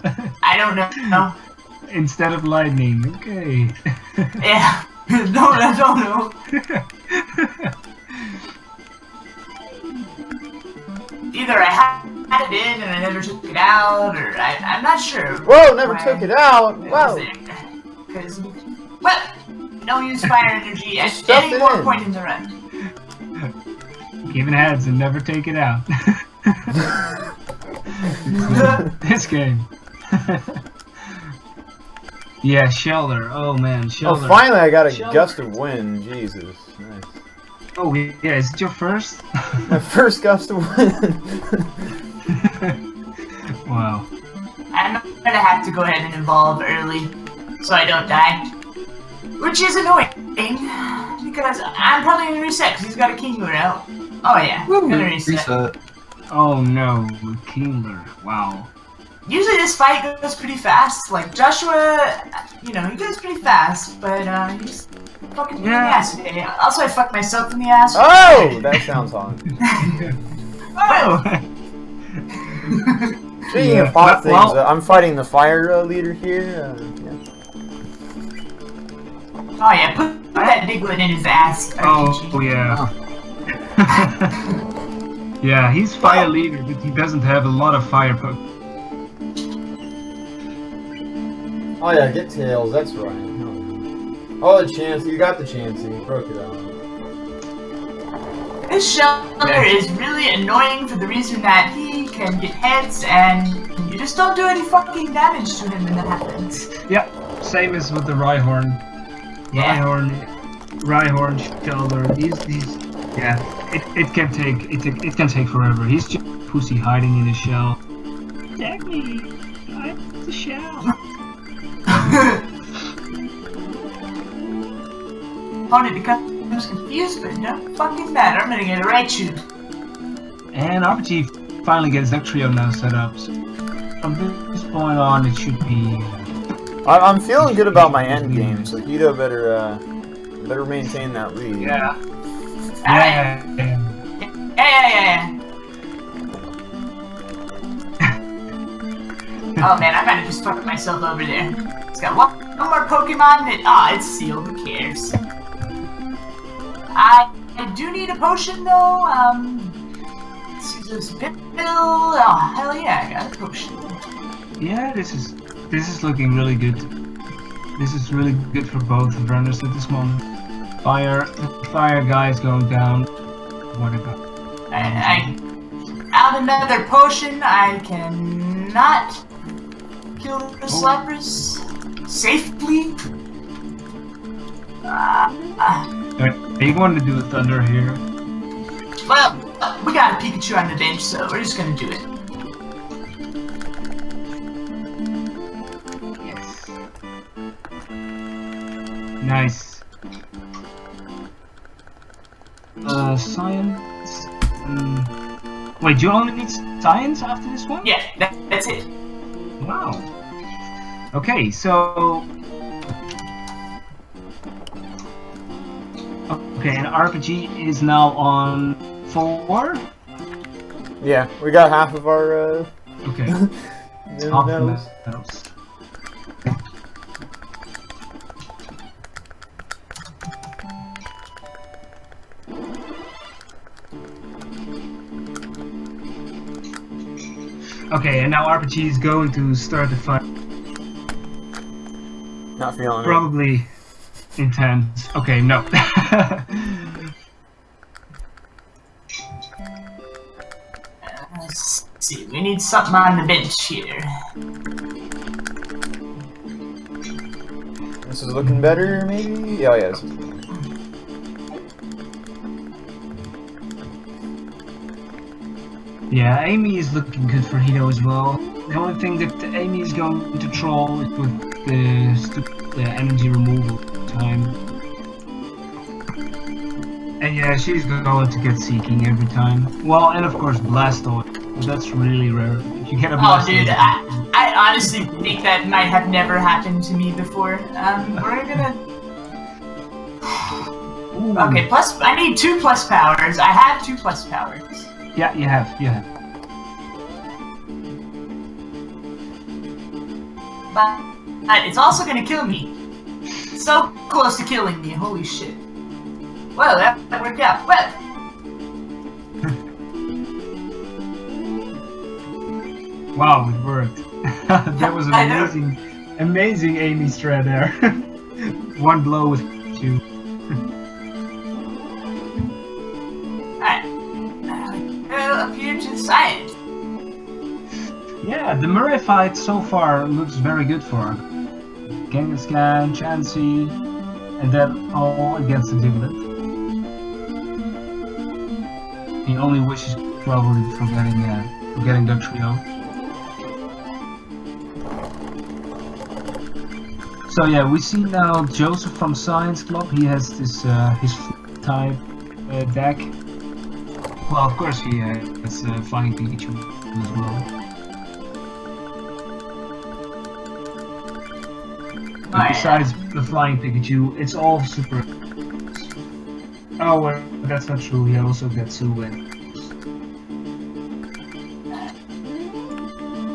I don't know. Instead of lightning, okay. Yeah. No, I don't know. Either I had it in and I never took it out, or I'm not sure. Whoa, never took it out. Wow. Because, well, don't use fire energy at Stuff any it more in. point in the run. Giving heads and never take it out. This game. Yeah, shelter. Oh man, Oh, shelter. finally I got a Shelter. gust of wind. Jesus. Nice. Oh yeah, is it your first? My first gust of wind. Wow. I'm gonna have to go ahead and evolve early so I don't die. Which is annoying because I'm probably gonna reset because he's got a king lure out. Oh yeah, I'm gonna reset. Oh no, Kingler. Wow. Usually this fight goes pretty fast. Like Joshua, you know, he goes pretty fast, but he's fucking me in the ass today. Also, I fucked myself in the ass. Oh, that sounds hot. Oh! Speaking of hot things, I'm fighting the fire leader here. Yeah. Oh yeah, put that Diglett in his ass. Oh yeah. Yeah, he's fire leader, but he doesn't have a lot of fire poke. Oh yeah, get tails. That's right. Oh, the chance. You got the chance. You broke it out. This shelter is really annoying for the reason that he can get heads and you just don't do any fucking damage to him when that happens. Yeah, same as with the Rhyhorn. Yeah. Rhyhorn shelter. These. Yeah, it can take forever. He's just pussy hiding in his shell. Attack me! I'm the shell. Opponent becomes confused, but it don't fucking matter. I'm gonna get it right you. And RPG finally gets that trio now set up. So from this point on, it should be. I'm feeling good about my end game, so Hito better maintain that lead. Yeah. Yeah. Oh man, I might have just fucked myself over there. It's got one more Pokemon that it's sealed, who cares? I do need a potion though, let's see this pill. Oh hell yeah, I got a potion. Yeah, this is looking really good. This is really good for both runners at this moment. Fire guy is going down. What a guy. I out another potion. I cannot kill the slappers safely. Are you going to do a thunder here? Well, we got a Pikachu on the bench, so we're just gonna do it. Yes. Nice. Science. Wait, do you only need science after this one? Yeah, that's it. Wow. Okay, so. Okay, and RPG is now on 4. Yeah, we got half of our Okay. Top medals. medals. Okay, and now RPG is going to start the fight. Not feeling it. Probably intense. Okay, no. Let's see, we need something on the bench here. This is looking better, maybe? Oh, yes. Yeah, Amy is looking good for Hito as well. The only thing that Amy is going to troll is with the energy removal time. And yeah, she's going to get Seeking every time. Well, and of course Blastoise. But that's really rare. If you get a Oh, Blastoise... dude, I honestly think that might have never happened to me before. We're gonna... Ooh. Okay, I need 2 plus powers. I have 2 plus powers. Yeah, you have. But it's also gonna kill me. So close to killing me, holy shit. Well, that worked out. Well, Wow, it worked. That was an amazing Amy strat there. One blow with Pikachu. Alright. Up here to the science. Yeah, the Murray fight so far looks very good for her. Kangaskhan, Chansey, and then all against the Diglett. He only wishes probably for getting the trio. So yeah, we see now Joseph from Science Club. He has this his type deck. Well, of course he has Flying Pikachu as well. But besides the Flying Pikachu, it's all super. Oh, well, that's not true. He also gets Suwin.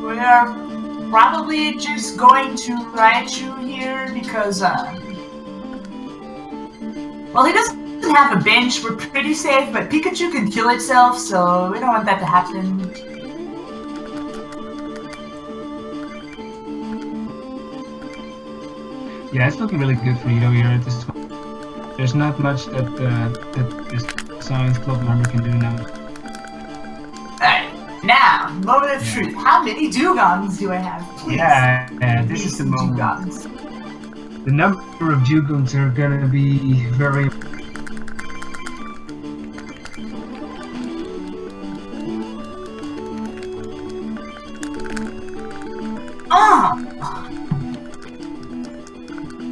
We are probably just going to Raichu here because, well, he doesn't have a bench. We're pretty safe, but Pikachu can kill itself, so we don't want that to happen. Yeah, it's looking really good for Hito here at this point. There's not much that this Science Club member can do now. Alright, now, moment of truth. How many Dugongs do I have? Please. Yeah, this is the moment. Dugongs. The number of Dugongs are gonna be very.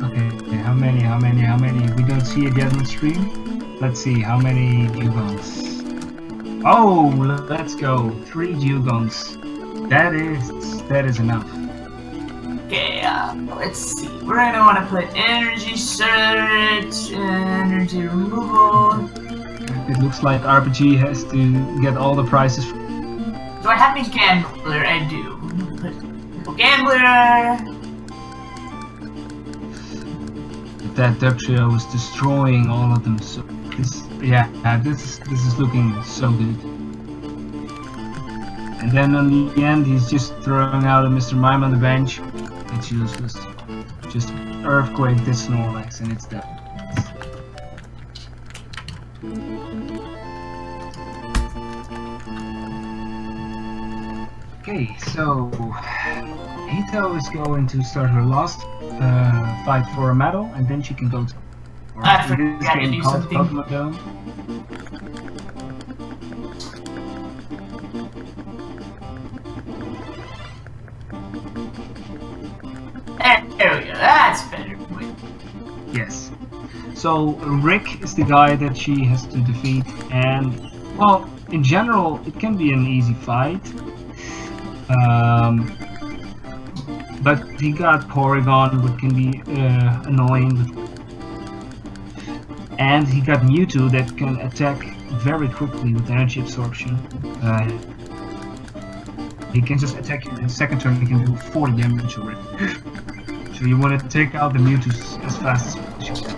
Okay, how many? We don't see it yet on stream. Let's see, how many Dugongs? Oh, let's go. 3 Dugongs. That is enough. Okay, let's see. We're gonna want to put energy search, energy removal. It looks like RPG has to get all the prizes. Do I have any gambler? I do. Put gambler. That Duck Trio is destroying all of them. So this is looking so good. And then on the end, he's just throwing out a Mr. Mime on the bench. It's useless. Just Earthquake this Snorlax and it's dead. Okay, so Hito is going to start her last fight for a medal, and then she can go to I forgot to do something. Pokemon Dome. There we go. That's better. Yes. So Rick is the guy that she has to defeat, and well, in general, it can be an easy fight. But he got Porygon, which can be annoying. And he got Mewtwo that can attack very quickly with energy absorption. He can just attack you in the second turn, he can do 40 damage already. So you want to take out the Mewtwo as fast as you can.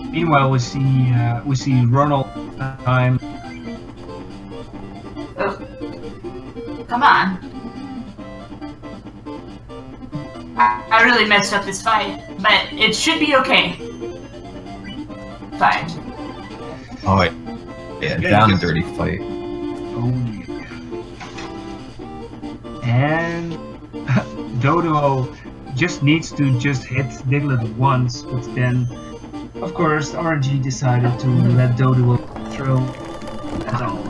Meanwhile, we see Ronald time. Oh. Come on. I really messed up this fight, but it should be okay. Fine. Oh, wait. Yeah, down and dirty fight. Oh yeah. And Dodo just needs to hit Diglett once, but then, of course, RNG decided to let Dodo throw at all.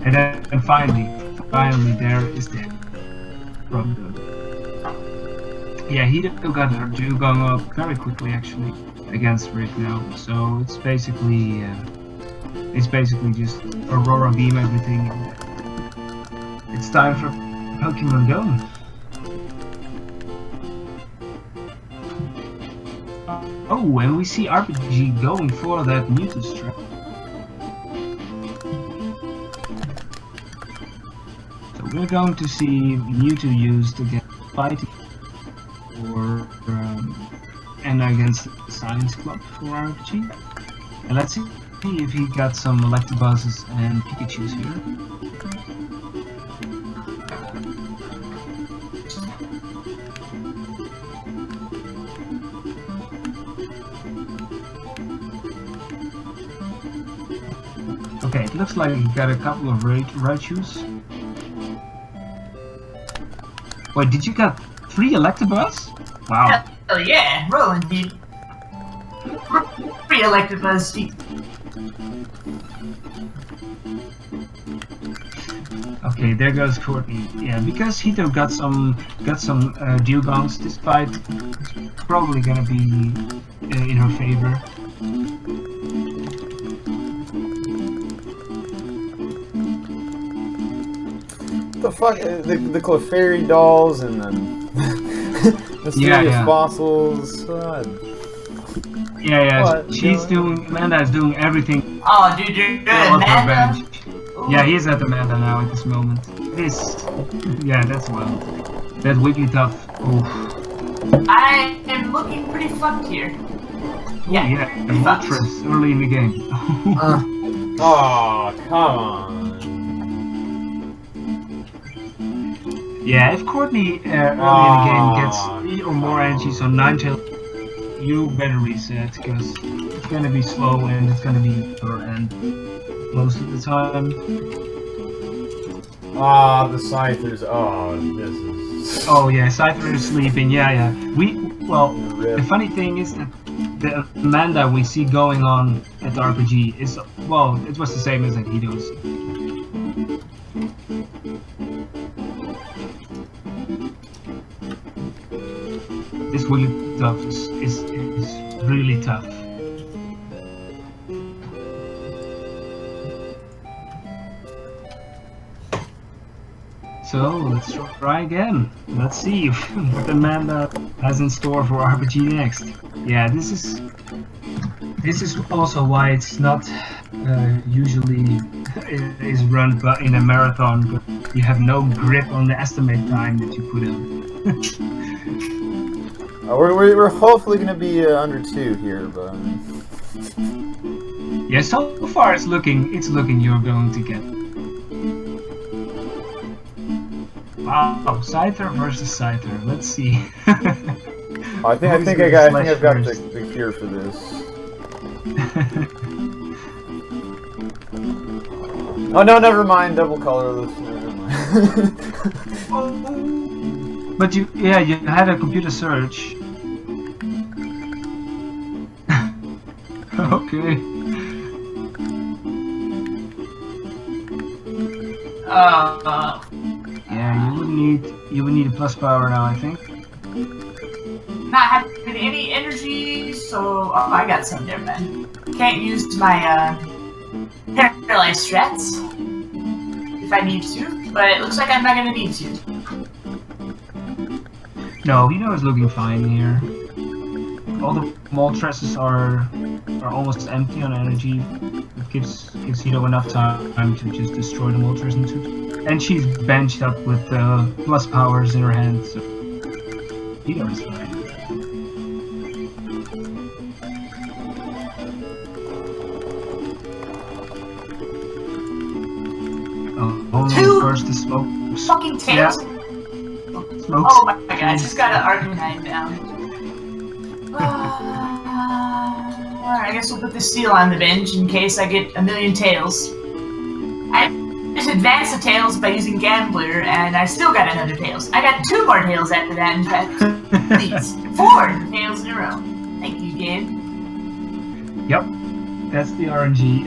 And then finally there is the hit from Dodo. Yeah, he got her Dugong up very quickly actually against Rick now, so it's basically just Aurora Beam everything. It's time for Pokemon Dome. Oh, and we see RPG going for that Mewtwo strap. So we're going to see Mewtwo used against fighting and against the Science Club for RPG. And let's see if he got some Electabuzz and Pikachus here. Okay, it looks like he got a couple of Raichus. Wait, did you got 3 Electabuzz? Wow. Hell yeah, Rollin, dude. 3 Electabuzz, dude. Okay, there goes Courtney. Yeah, because Hito got some Dugongs, this fight is probably gonna be in her favor. The fuck, the Clefairy dolls and the mysterious fossils. Yeah, What? she's doing. Amanda is doing everything. Oh, dude, you're good, All of her Amanda. bench. Yeah, he's at Amanda now at this moment. This, yeah, that's wild. That Wigglytuff. Oof. I am looking pretty fucked here. Yeah, Yeah, Moltres early in the game. Oh, come on. Yeah, if Courtney early in the game gets 3 or more energy, so 9-tail, you better reset, because it's gonna be slow and it's gonna be her end most of the time. The Scythers. Oh, this is. Oh yeah, Scyther is sleeping, yeah. The funny thing is that the Amanda we see going on at the RPG is, well, it was the same as at Hito's. This Wigglytuff is really tough. So let's try again. Let's see what Amanda has in store for RPG next. Yeah, this is also why it's not usually is run in a marathon. But you have no grip on the estimate time that you put in. We're hopefully gonna be under 2 here, but. Yeah, so far it's looking you're going to get. Wow, Scyther versus Scyther. Let's see. I think I've got the cure for this. Oh no, never mind. Double colorless. Never mind. But you had a computer search. Okay. Yeah, you would need a plus power now, I think. Not having any energy, so I got some there, man. Can't use my paralyzed strats if I need to, but it looks like I'm not gonna need to. No, Hito is looking fine here. All the Moltresses are almost empty on energy. It gives Hito enough time to just destroy the Moltres and she's benched up with plus powers in her hand, so Hito is fine. Oh, first the smokes. Fucking tails. Yeah. Smokes. Oh my god, I just got an Arcanine down. Alright, I guess we'll put the seal on the bench in case I get a million tails. I just advanced the tails by using Gambler, and I still got another tails. I got 2 more tails after that, in fact. Please. 4 tails in a row. Thank you, game. Yep, that's the RNG.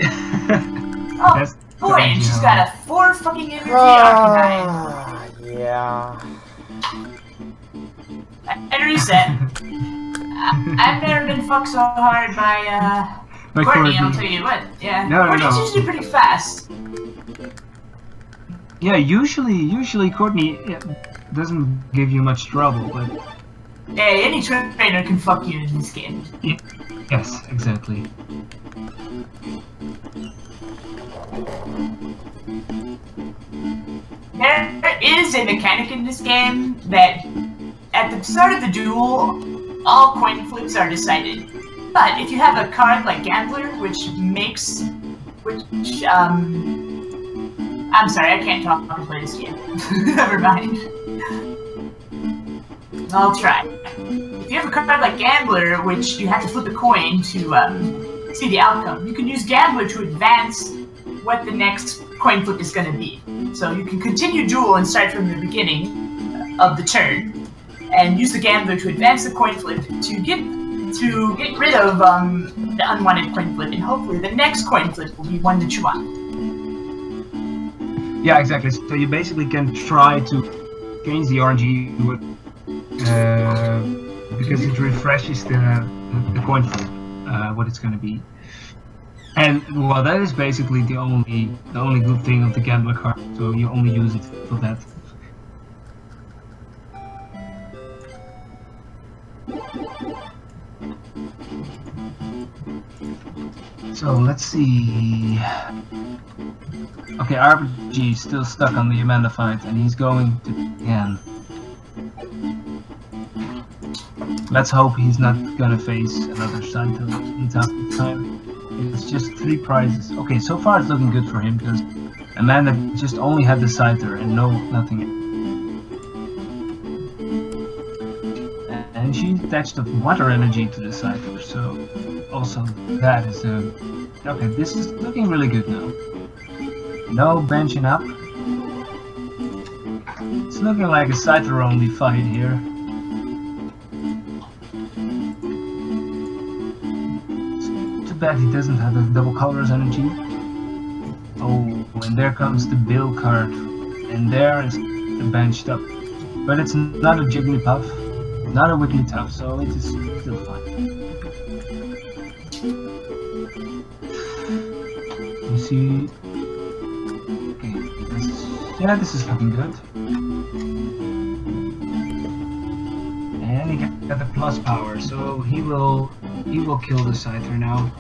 Oh, That's boy, and she's got a 4 fucking energy Arcanine. Yeah. And reset. I've never been fucked so hard by Courtney, I'll tell you what. Yeah, Courtney's usually pretty fast. Yeah, usually Courtney doesn't give you much trouble, but... Hey, any trainer can fuck you in this game. Yes, exactly. There is a mechanic in this game that, at the start of the duel, all coin flips are decided. But if you have a card like Gambler, I'm sorry, I can't talk and play this game. Never mind. I'll try. If you have a card like Gambler, which you have to flip a coin to see the outcome, you can use Gambler to advance what the next coin flip is going to be. So you can continue Duel and start from the beginning of the turn, and use the Gambler to advance the coin flip to get rid of the unwanted coin flip, and hopefully the next coin flip will be one that you want. Yeah, exactly. So you basically can try to change the RNG because it refreshes the coin flip, what it's going to be. And well, that is basically the only good thing of the Gambler card. So you only use it for that. So let's see. Okay, RPG is still stuck on the Amanda fight, and he's going to again. Let's hope he's not gonna face another Saito in time. It's just 3 prizes. Okay, so far it's looking good for him because Amanda just only had the Scyther and nothing. And she attached the water energy to the Scyther, so also that is okay, this is looking really good now. No benching up. It's looking like a Scyther only fight here. Too bad he doesn't have the double colors energy. Oh, and there comes the Bill card. And there is the benched up. But it's not a Jigglypuff, not a Wigglytuff, so it is still fine. You see, okay, this is looking good. And he got the plus power, so he will kill the Scyther now.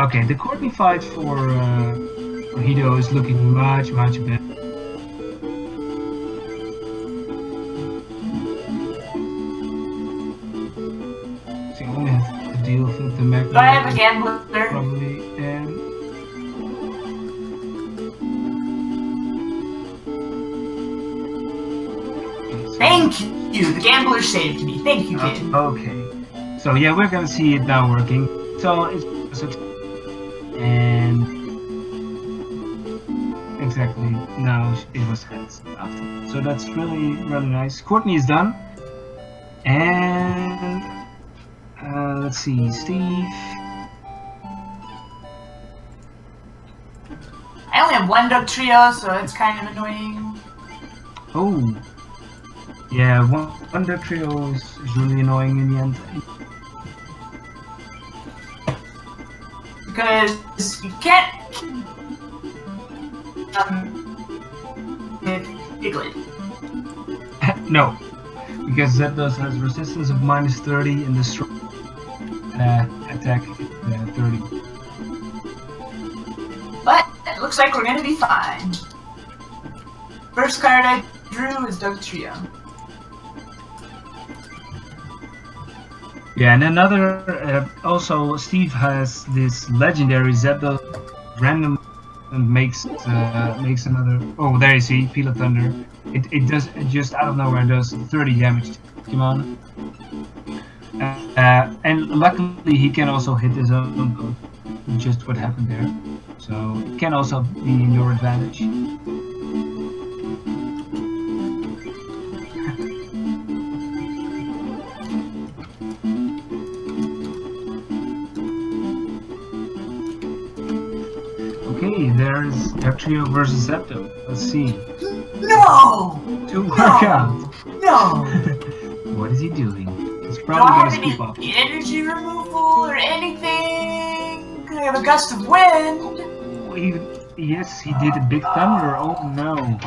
Okay, the Courtney fight for Hito is looking much better. Deal with the Magnet. Do I have a Gambler? Probably, and thank you! The Gambler saved me. Thank you, kid. Okay. So yeah, we're gonna see it now working. So it's and exactly now it was heads after. So that's really nice. Courtney is done, and let's see, Steve. I only have 1 Dog Trio, so it's kind of annoying. Oh, yeah, one Duck Trio is really annoying in the end. Because you can't Piglet. No, because Zapdos has resistance of -30 and the strong attack 30. But it looks like we're gonna be fine. First card I drew is Dog Trio. Yeah, and another also Steve has this legendary Zapdos random and makes another. Oh, there you see, Peal of Thunder. It does just out of nowhere does 30 damage to Pokemon. And luckily he can also hit his own code. Just what happened there. So it can also be in your advantage. Okay, there's Dugtrio versus Zapdos. Let's see. No! To work out. No! What is he doing? He's Do probably I gonna have any scoop up. energy removal or anything? Could I have a gust of wind? Yes, he did a big thunder. Oh no.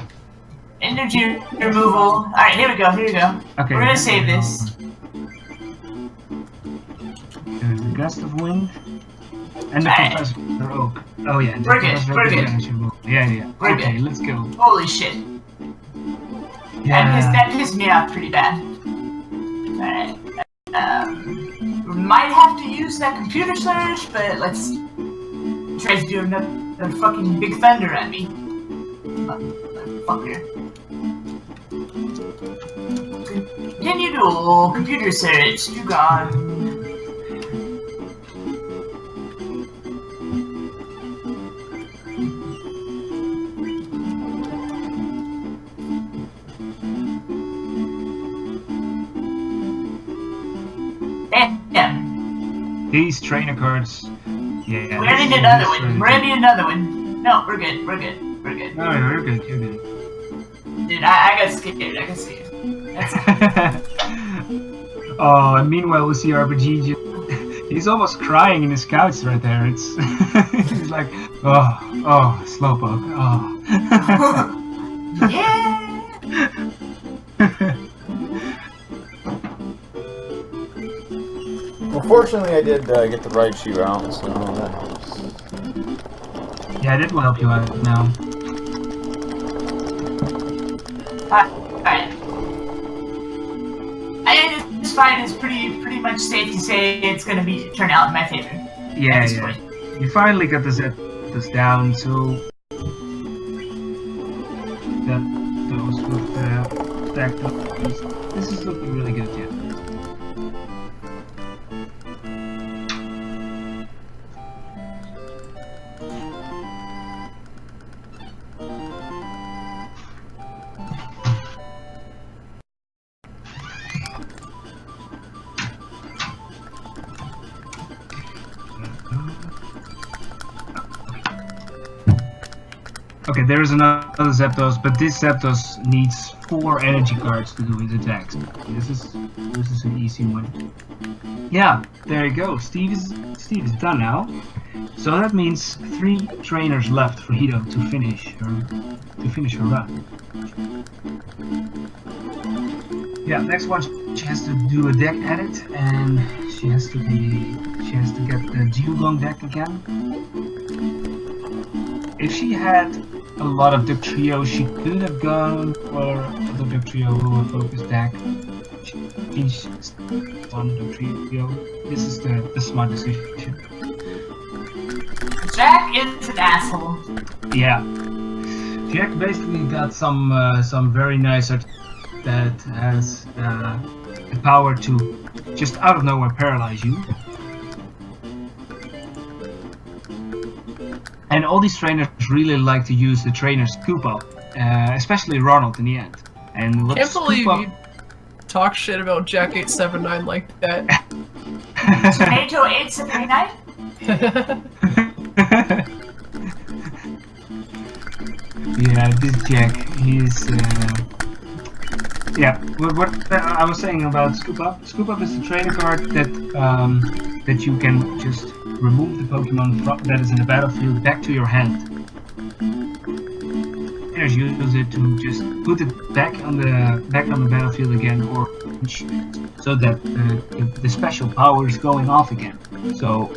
Energy removal. Alright, here we go, Okay. We're gonna save this. There's the gust of wind. And the Alright. Professor Oak. Oh yeah, the We're good, Professor we're Oak good. damage removal. Yeah. We're Okay, good. let's go. Holy shit. That pissed me off pretty bad. Alright. We might have to use that computer search, but let's try to do another fucking big thunder at me. Motherfucker. Continue to computer search. You gone. These trainer cards. Yeah. We're gonna need another one. We're gonna need another one. No, we're good. We're good. We're good. No, you're good. You're good. Dude, I got scared. I got scared. Oh, and meanwhile we see RPG. He's almost crying in his couch right there. It's he's like, oh, slowpoke. Oh. Yeah. Well, fortunately, I did get the Raichu out, so that helps. Yeah, that will help you out now. Alright. I think this fight is pretty much safe to say it's gonna turn out in my favor. Yeah, at this yeah. point. You finally got this down, so that those with stacked up. This is looking really good, yeah. Okay, there's another Zapdos, but this Zapdos needs 4 energy cards to do his attacks. This is an easy one. Yeah, there you go. Steve is done now. So that means 3 trainers left for Hito to finish her run. Yeah, next one she has to do a deck edit, and she has to get the Geogong deck again. If she had a lot of Duck Trio, she could have gone for the Duck Trio focus deck. She's on Duck Trio. This is the smart decision. Jack is an asshole. Yeah. Jack basically got some very nice art that has the power to just out of nowhere paralyze you. And all these trainers really like to use the trainer scoop up, especially Ronald in the end. And Can't believe you talk shit about Jack 879 like that. Tomato 879? Yeah, this Jack, he's yeah. What I was saying about Scoop Up. Scoop Up is the trainer card that that you can just remove the Pokemon that is in the battlefield back to your hand. Trainers use it to just put it back on the battlefield again, or so that the special power is going off again. So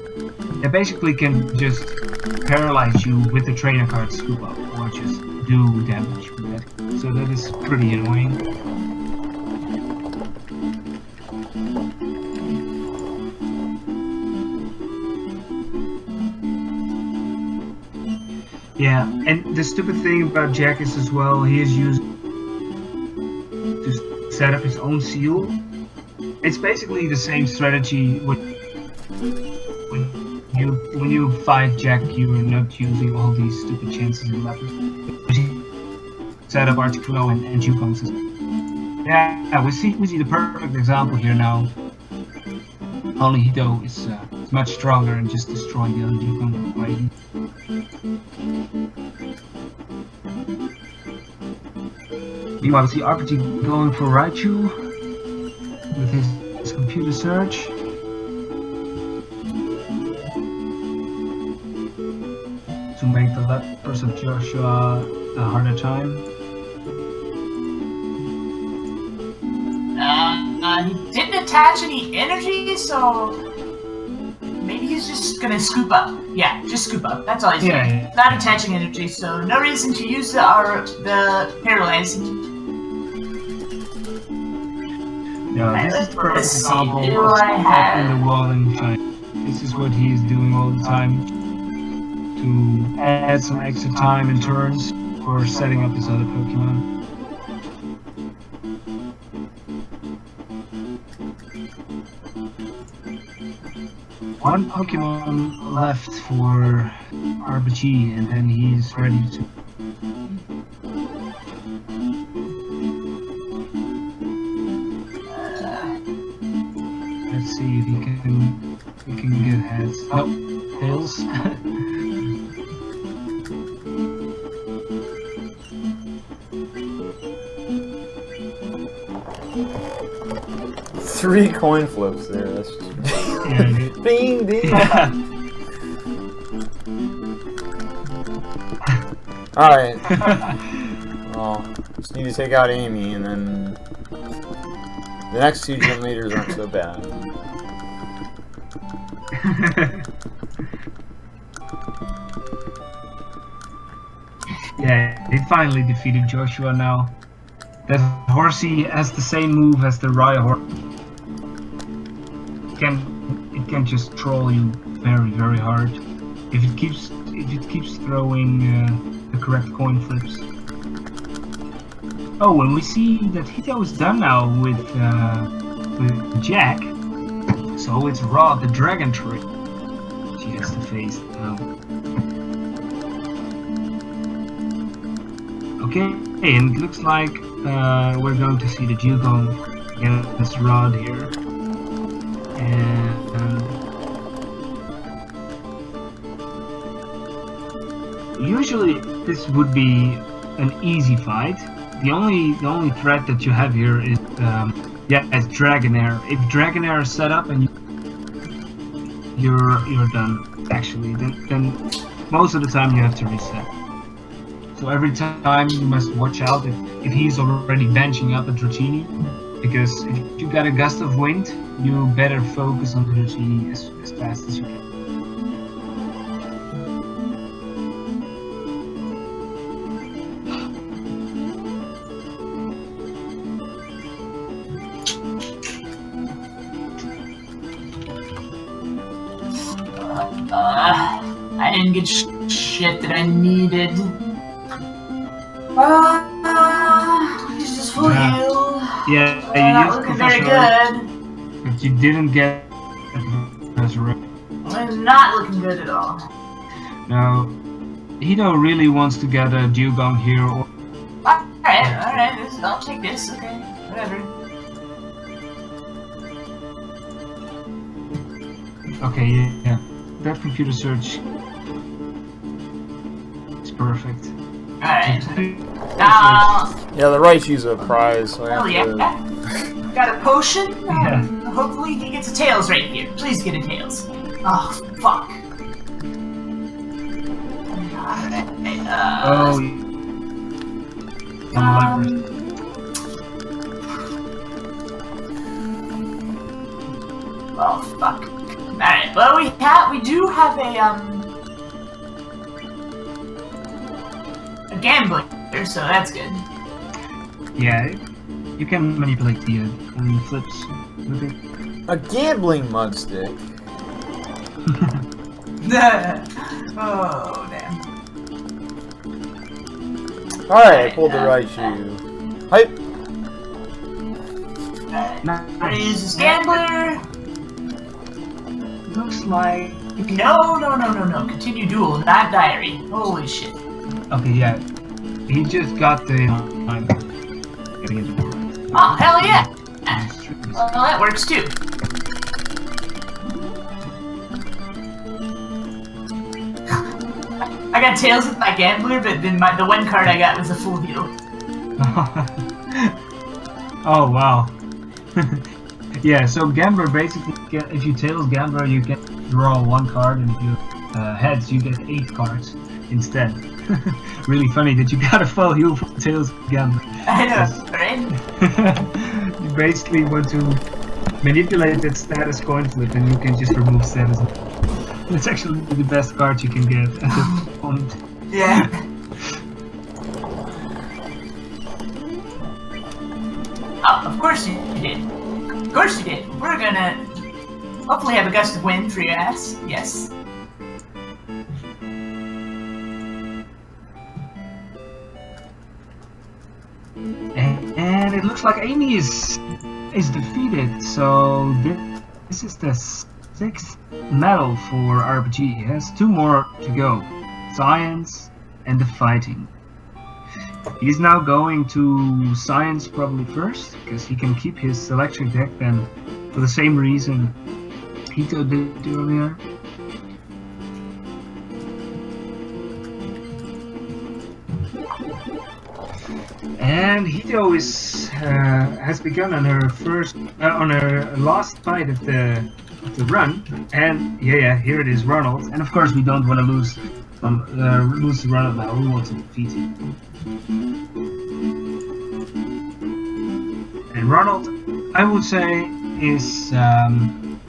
they basically can just paralyze you with the trainer card Scoop Up, or just do damage with that. So that is pretty annoying. Yeah, and the stupid thing about Jack is as well, he is used to set up his own seal. It's basically the same strategy when you fight Jack, you are not using all these stupid chances and levers. Set up Articuno and Jukong system. Yeah, we see the perfect example here now. Only Hito is much stronger and just destroying the other Jukong quite easy. Meanwhile, we see RPG going for Raichu with his computer search. To make the lepers of Joshua a harder time. He didn't attach any energy, so maybe he's just gonna scoop up. Yeah, just scoop up. That's all he's doing. Yeah. Not attaching energy, so no reason to use the paralyzing. Yeah, this is the perfect Let's see, example do of I stuck have- in the wall and shine. This is what he is doing all the time to add some extra time and turns for setting up his other Pokemon. One Pokemon left for RPG, and then he's ready to. Let's see if he can get heads. Nope, tails. 3 coin flips there. That's just... Yeah. Bing, ding. Alright. Well, just need to take out Amy, and then the next 2 gym leaders aren't so bad. Yeah, they finally defeated Joshua now. That Horsey has the same move as the Raya horse. It can just troll you very, very hard if it keeps throwing the correct coin flips. Oh, and we see that Hito is done now with Jack, so it's Rod the Dragon Tree she has to face now. Okay, and it looks like we're going to see the Dugong against Rod here. And usually this would be an easy fight. The only threat that you have here is is Dragonair. If Dragonair is set up and you're done. Actually, then most of the time you have to reset. So every time you must watch out if he's already benching up a Dratini, because if you got a gust of wind, you better focus on the Dratini as fast as you can. I didn't get shit that I needed. He's just full heal. Yeah, Not you used looking very Professor, good. but you didn't get Professor. It's not looking good at all. Now, Hito really wants to get a Dugong here, or Alright, I'll take this, okay, whatever. okay, yeah, that computer search is perfect. Alright. Now, Yeah, the Raichu's a prize, so I hell have yeah. to... Got a potion. Yeah. Hopefully he gets a tails right here. Please get a tails. Oh, fuck. Oh, Oh, fuck. Alright, well, we do have a gambler, so that's good. yeah, you can manipulate the flips with it. A gambling mudstick. Oh, damn. Alright, I pulled the Raichu. Hype! Alright, Nice. I'm gonna use this gambler. Looks like No. Continue duel, not diary. Holy shit. okay, yeah. He just got the time getting into the Oh, hell yeah. Well, that works too. I got tails with my gambler, but then the one card I got was a full heal. Oh wow. Yeah, so gambler basically if you tails gambler you can draw 1 card, and if you heads you get 8 cards instead. Really funny that you got a full heal for tails gambler. I know, right? You basically want to manipulate that status coin flip and you can just remove status. It's actually the best card you can get at this point. Yeah. Oh, of course you did. Of course you did. We're gonna hopefully have a gust of wind for your ass. Yes. And it looks like Amy is defeated. So this is the 6th medal for RPG. He has 2 more to go. Science and the fighting. He's now going to science probably first, because he can keep his electric deck then for the same reason Hito did earlier. And Hito has begun on her last fight of the run, and yeah, here it is, Ronald. And of course, we don't want to lose Ronald now. We want to defeat him. And Ronald, I would say, is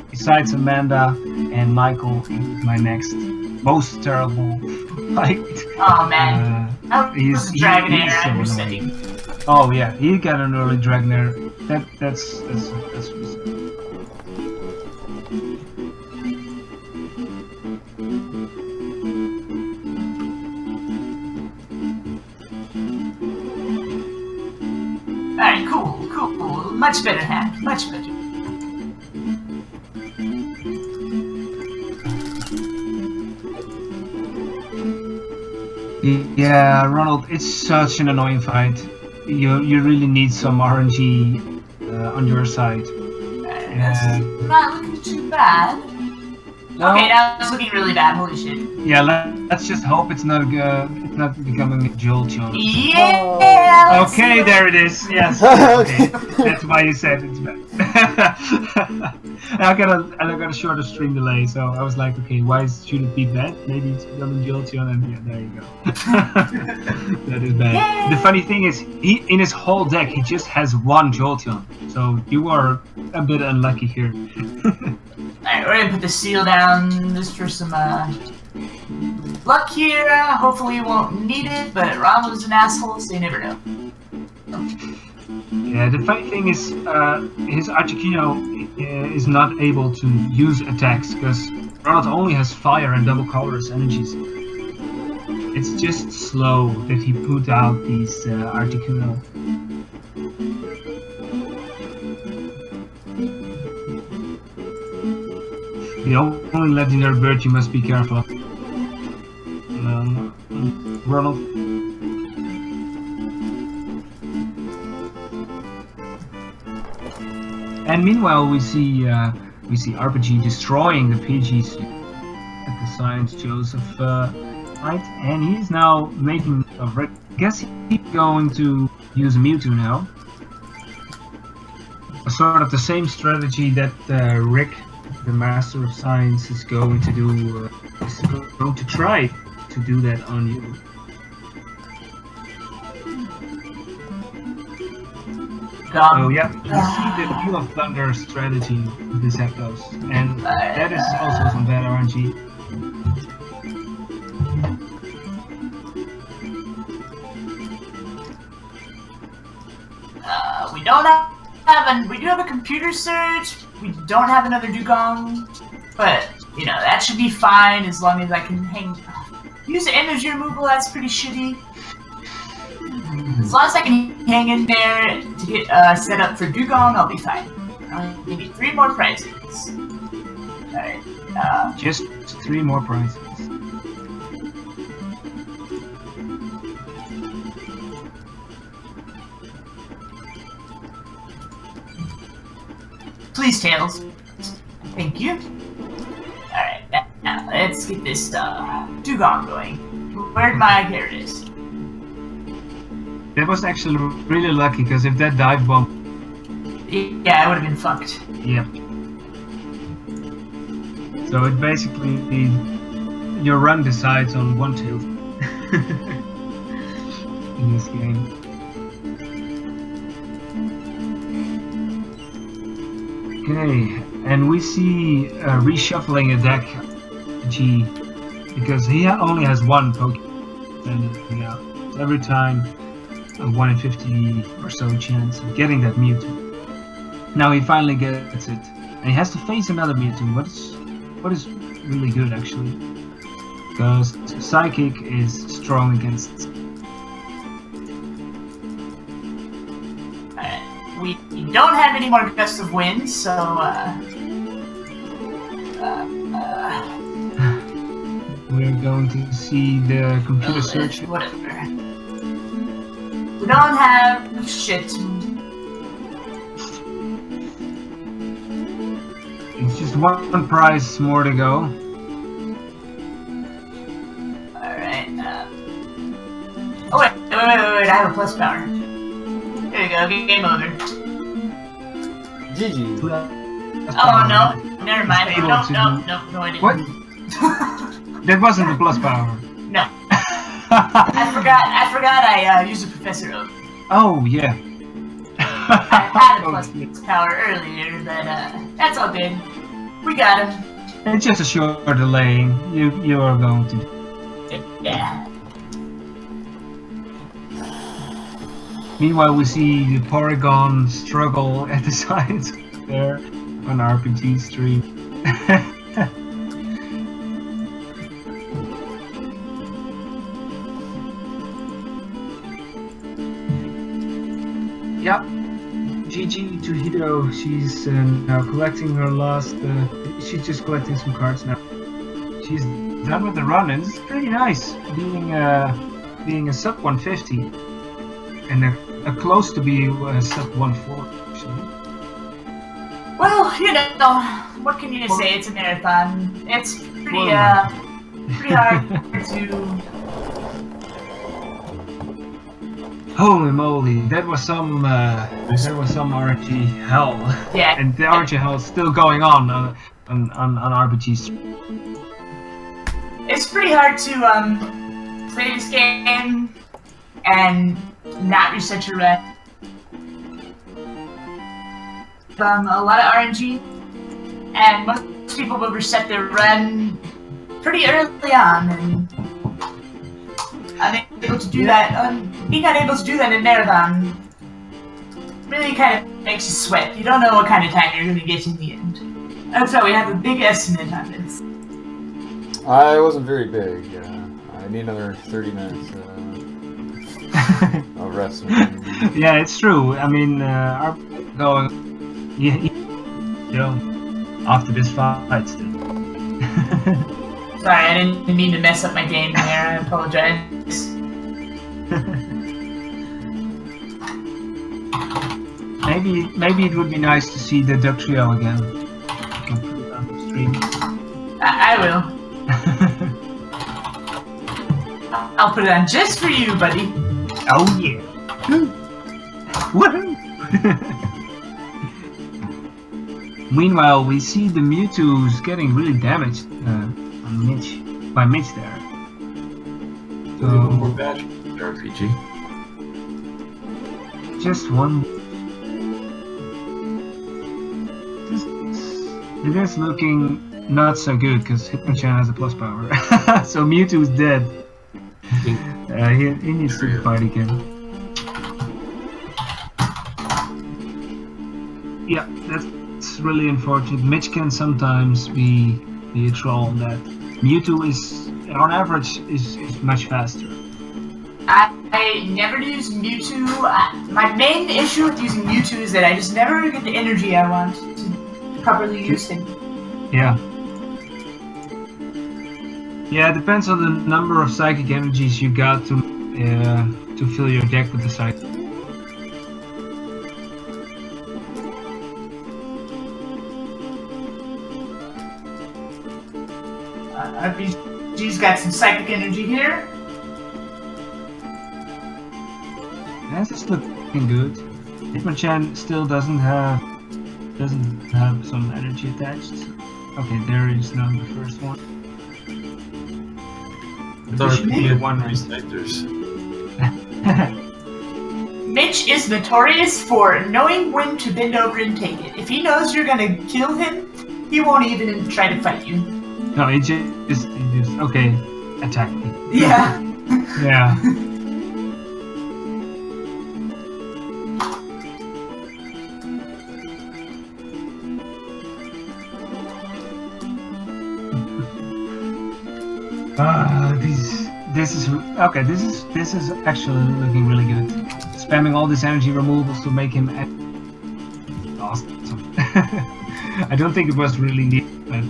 besides Amanda and Michael, is my next most terrible fight. Oh man. He's Dragonair, I understand. Oh yeah, he got an early Dragonair. That's Alright, cool. Much better hand, much better. Yeah, Ronald, it's such an annoying fight. You really need some RNG on your side. That's not looking too bad. No. Okay, now it's looking really bad. Holy shit. Yeah, let's just hope it's not becoming a Jolteon. Yeah. Okay, there it is. Yes. Okay. That's why you said it's bad. I got a shorter stream delay, so I was like, okay, should it be bad? Maybe it's becoming Jolteon, and yeah, there you go. That is bad. Yay. The funny thing is, in his whole deck, he just has 1 Jolteon, so you are a bit unlucky here. Alright, we're gonna put the seal down just for some luck here. Hopefully we won't need it, but Ronald's an asshole, so you never know. Yeah, the funny thing is, his Articuno is not able to use attacks, because Ronald only has fire and double colorless energies. It's just slow that he put out these Articuno. The only legendary bird you must be careful of. Ronald. And meanwhile, we see RPG destroying the PGs at the Science Joseph fight, and he's now making a I guess he's going to use Mewtwo now. Sort of the same strategy that Rick, the Master of Science, is going to do. Is going to try to do that on you. Oh yeah, you see the Wheel of Thunder strategy with this Zapdos, and that is also some bad RNG. We do have a computer search. We don't have another Dugong, but you know that should be fine as long as I can use energy removal. That's pretty shitty. As long as I can hang in there to get set up for Dugong, I'll be fine. Maybe 3 more prizes. Alright. Just 3 more prizes. Please, Tails. Thank you. Alright, now let's get this Dugong going. Here it is. That was actually really lucky, because if that dive bomb... Yeah, I would have been fucked. Yep. So it basically... your run decides on one tilt. In this game. Okay, and we see reshuffling a deck G, because he only has 1 Pokemon. Yeah, every time a 1 in 50 or so chance of getting that Mewtwo. Now he finally gets it, and he has to face another Mewtwo. What is really good actually, because Psychic is strong against. We don't have any more gusts of wind, so We're going to see the computer search. whatever. We don't have shit. It's just one prize more to go. Alright, oh wait, I have a plus power. There you go, game over. GG. Oh no, never mind. Able No, to no, do- no, no, I didn't. What? That wasn't the plus power. No, I forgot I used a Professor Oak. Oh yeah. I had a Oh, plus power earlier, but that's all good. We got him. It's just a short delay. You are going to. Yeah. Meanwhile, we see the Porygon struggle at the sides there on RPG stream. Yep. GG to Hito. She's now collecting her last. She's just collecting some cards now. She's done with the run, and it's pretty nice being a sub 150 and a close to be sub 140 actually. Well, you know, what can you say? It's a marathon. It's pretty hard to. Holy moly, that was some RNG hell. Yeah. And the RNG hell is still going on RPGs. It's pretty hard to play this game and not reset your run. A lot of RNG, and most people will reset their run pretty early on, and unable to do that. Being unable to do that in Marathon really kind of makes you sweat. You don't know what kind of time you're going to get in the end. That's why we have a big estimate on this. I wasn't very big. I need another 30 minutes of rest. Yeah, it's true. I mean, our going, you know, after this fight still. Sorry, I didn't mean to mess up my game there. I apologize. Maybe it would be nice to see the Duck Trio again. You can put it on the stream. I will. I'll put it on just for you, buddy. Oh yeah! Woohoo! Meanwhile, we see the Mewtwo's getting really damaged by Mitch there. So, one more batch RPG. Just one. It is looking not so good because Hitmonchan has a plus power. So Mewtwo's dead. He needs to fight again. Yeah, that's really unfortunate. Mitch can sometimes be a troll on that. Mewtwo is, on average, is much faster. I never use Mewtwo. My main issue with using Mewtwo is that I just never get the energy I want to properly use him. Yeah. Yeah, it depends on the number of psychic energies you got to fill your deck with the psychic. RPG's got some psychic energy here. That's just looking good. Hitmonchan still doesn't have some energy attached. Okay, there is now the first one. The RPG had one recyclers. Mitch is notorious for knowing when to bend over and take it. If he knows you're gonna kill him, he won't even try to fight you. No, he just okay, attack me. Yeah. Yeah. This is okay. This is actually looking really good. Spamming all these energy removals to make him awesome. I don't think it was really needed, but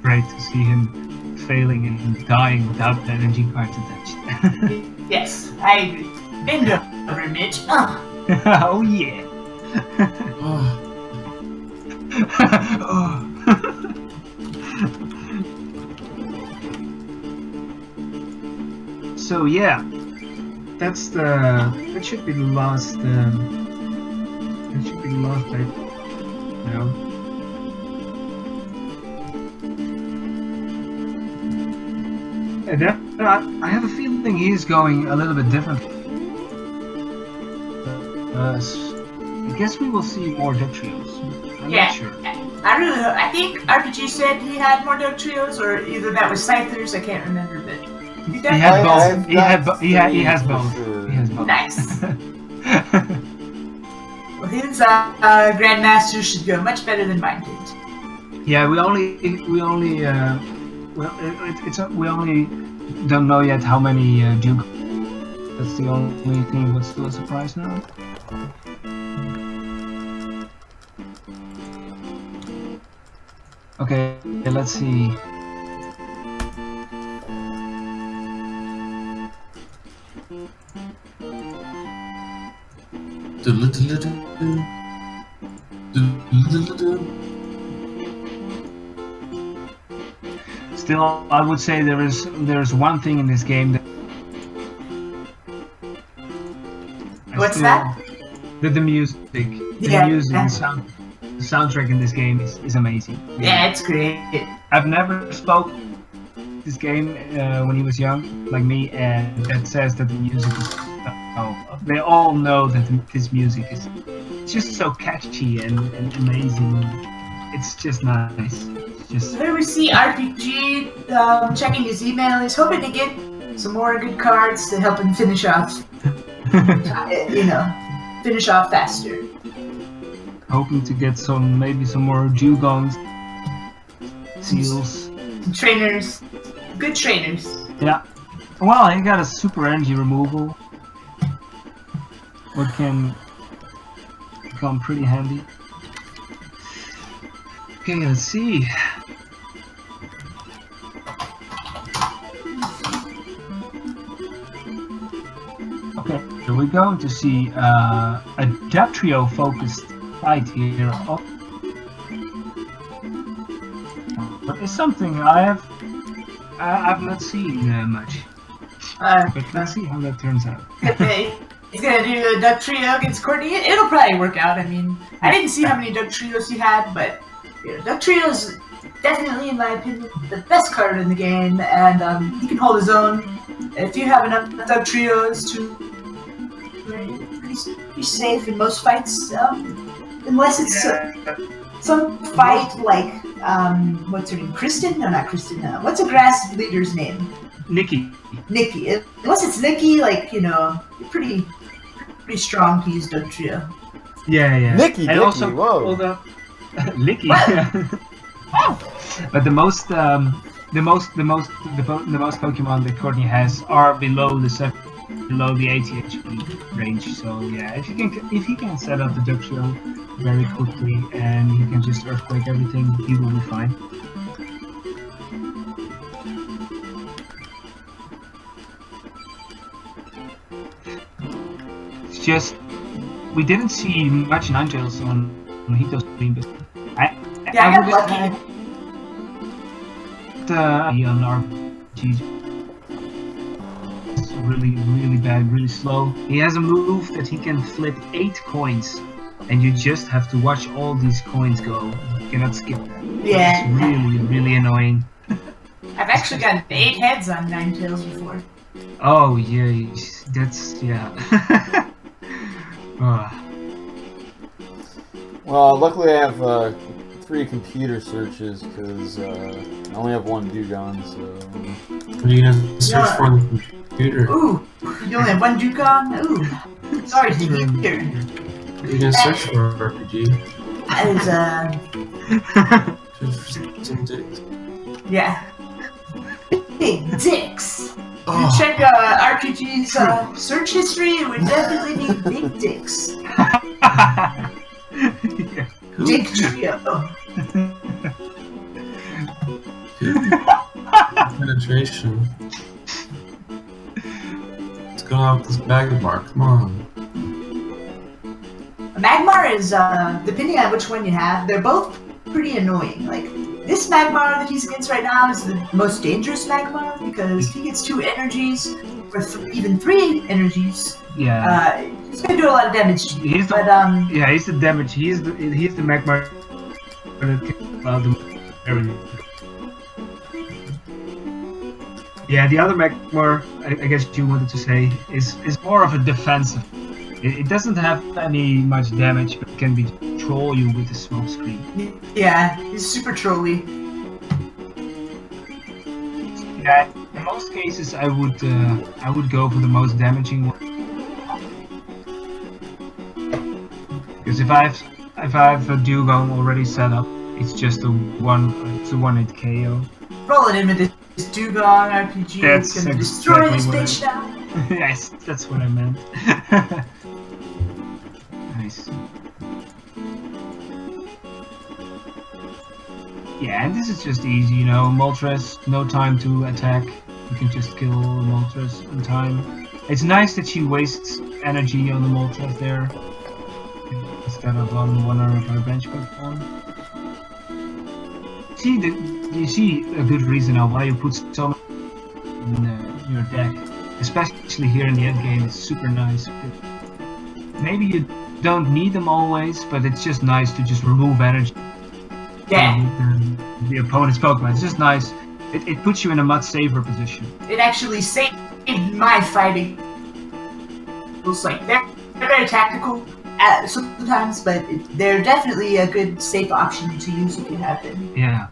great to see him failing and dying without the energy cards attached. Yes, I agree. Bend over, Mitch. Oh yeah. Oh. So yeah, that should be the last. That should be the last bit. No. I have a feeling he's going a little bit different. I guess we will see more Duck Trios. I'm not sure. I think RPG said he had more Duck Trios, or either that was Scythers. I can't remember, but he had both. He has both. Sure. He has both. Nice. Well, his Grandmaster should go much better than mine did. Yeah, we only don't know yet how many Duke. That's the only thing. What's still a surprise now? Okay, let's see. Still, I would say there's one thing in this game that. What's that? The music. The music and the soundtrack in this game is amazing. Yeah, it's great. I've never spoke this game when he was young, like me, and that says that the music is. They all know that this music is just so catchy and amazing. It's just nice. Here we see RPG checking his email. He's hoping to get some more good cards to help him finish off. Finish off faster. Hoping to get maybe some more Dugons, Seals, trainers, good trainers. Yeah. Well, he got a super energy removal, what can become pretty handy. Okay, let's see. Okay, so we're going to see a Duck Trio focused fight here. Oh. But it's something I've not seen much. But let's see how that turns out. He's gonna do a Duck Trio against Courtney. It'll probably work out. I mean, I didn't see how many Duck Trios he had, but Duck Trio is definitely, in my opinion, the best card in the game, and he can hold his own. If you have enough Duck Trios to be safe in most fights, unless it's some fight like what's her name? Kristen? No, not Kristen. What's a grass leader's name? Nikki. Unless it's Nikki, you're pretty strong to use Duck Trio. Yeah. Nikki, also, whoa. Licky. But the most Pokemon that Courtney has are below the 80 HP range. So yeah, if he can set up the Duck Trio very quickly and he can just earthquake everything, he will be fine. It's just we didn't see much Ninetales on Hito's stream, but I got lucky. On RPG. It's really bad, really slow. He has a move that he can flip 8 coins, and you just have to watch all these coins go. You cannot skip that. Yeah. It's really annoying. I've actually gotten 8 heads on Ninetales before. Oh yeah, yeah. Well, luckily I have 3 computer searches because I only have 1 Dugong, so. What are you gonna search for on the computer? Ooh, you only have 1 Dugong? Ooh, sorry to hear. What are you gonna search for RPG? Yeah. big dicks. Oh. You check RPG's search history, it would definitely be big dicks. Yeah. Dick trio. Penetration. Let's go out with this Magmar. Come on. Magmar is, depending on which one you have, they're both pretty annoying. Like, this Magmar that he's against right now is the most dangerous Magmar because if he gets 2 energies, or even 3 energies, Yeah. he's gonna do a lot of damage to you. He's the, But, yeah, he's the damage. He's the Magmar that can allow the everything. Yeah, the other Magmar, I guess you wanted to say, is more of a defensive. It doesn't have any much damage, but it can troll you with a smoke screen. yeah, he's super trolly. Yeah, in most cases I would go for the most damaging one. Because if I have a Dugong already set up, it's just a one-hit KO. Rollin in with his Dugong RPG. That's He's gonna destroy this exactly bitch now. Yes, that's what I meant. Nice. Yeah, and this is just easy, you know. Moltres, no time to attack. You can just kill Moltres in time. It's nice that she wastes energy on the Moltres there instead of on one of her bench platform. You see a good reason now why you put so much in your deck, especially here in the end game. It's super nice. Maybe you don't need them always, but it's just nice to just remove energy. Yeah. From the opponent's Pokemon. It's just nice. It puts you in a much safer position. It actually saved my fighting. It's like they're very tactical sometimes, but they're definitely a good safe option to use if you have them. Yeah.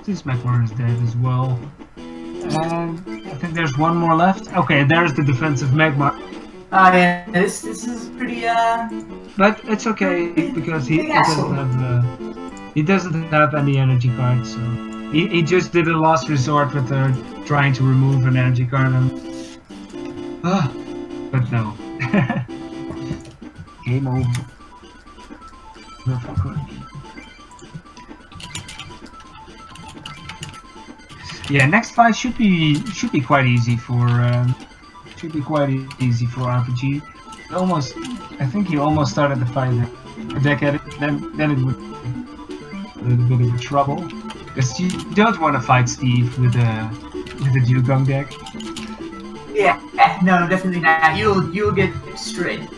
This Magmar is dead as well. I think there's one more left. Okay, there's the defensive Magmar. Oh yeah, this is pretty But it's okay because he doesn't have any energy cards, so he just did a last resort with trying to remove an energy card. But no. Game over. Yeah, next fight should be quite easy for RPG. I think he almost started the fight a deck at it. Then it would be a little bit of trouble because you don't want to fight Steve with a Dugong deck. yeah. No, definitely not. You'll get destroyed.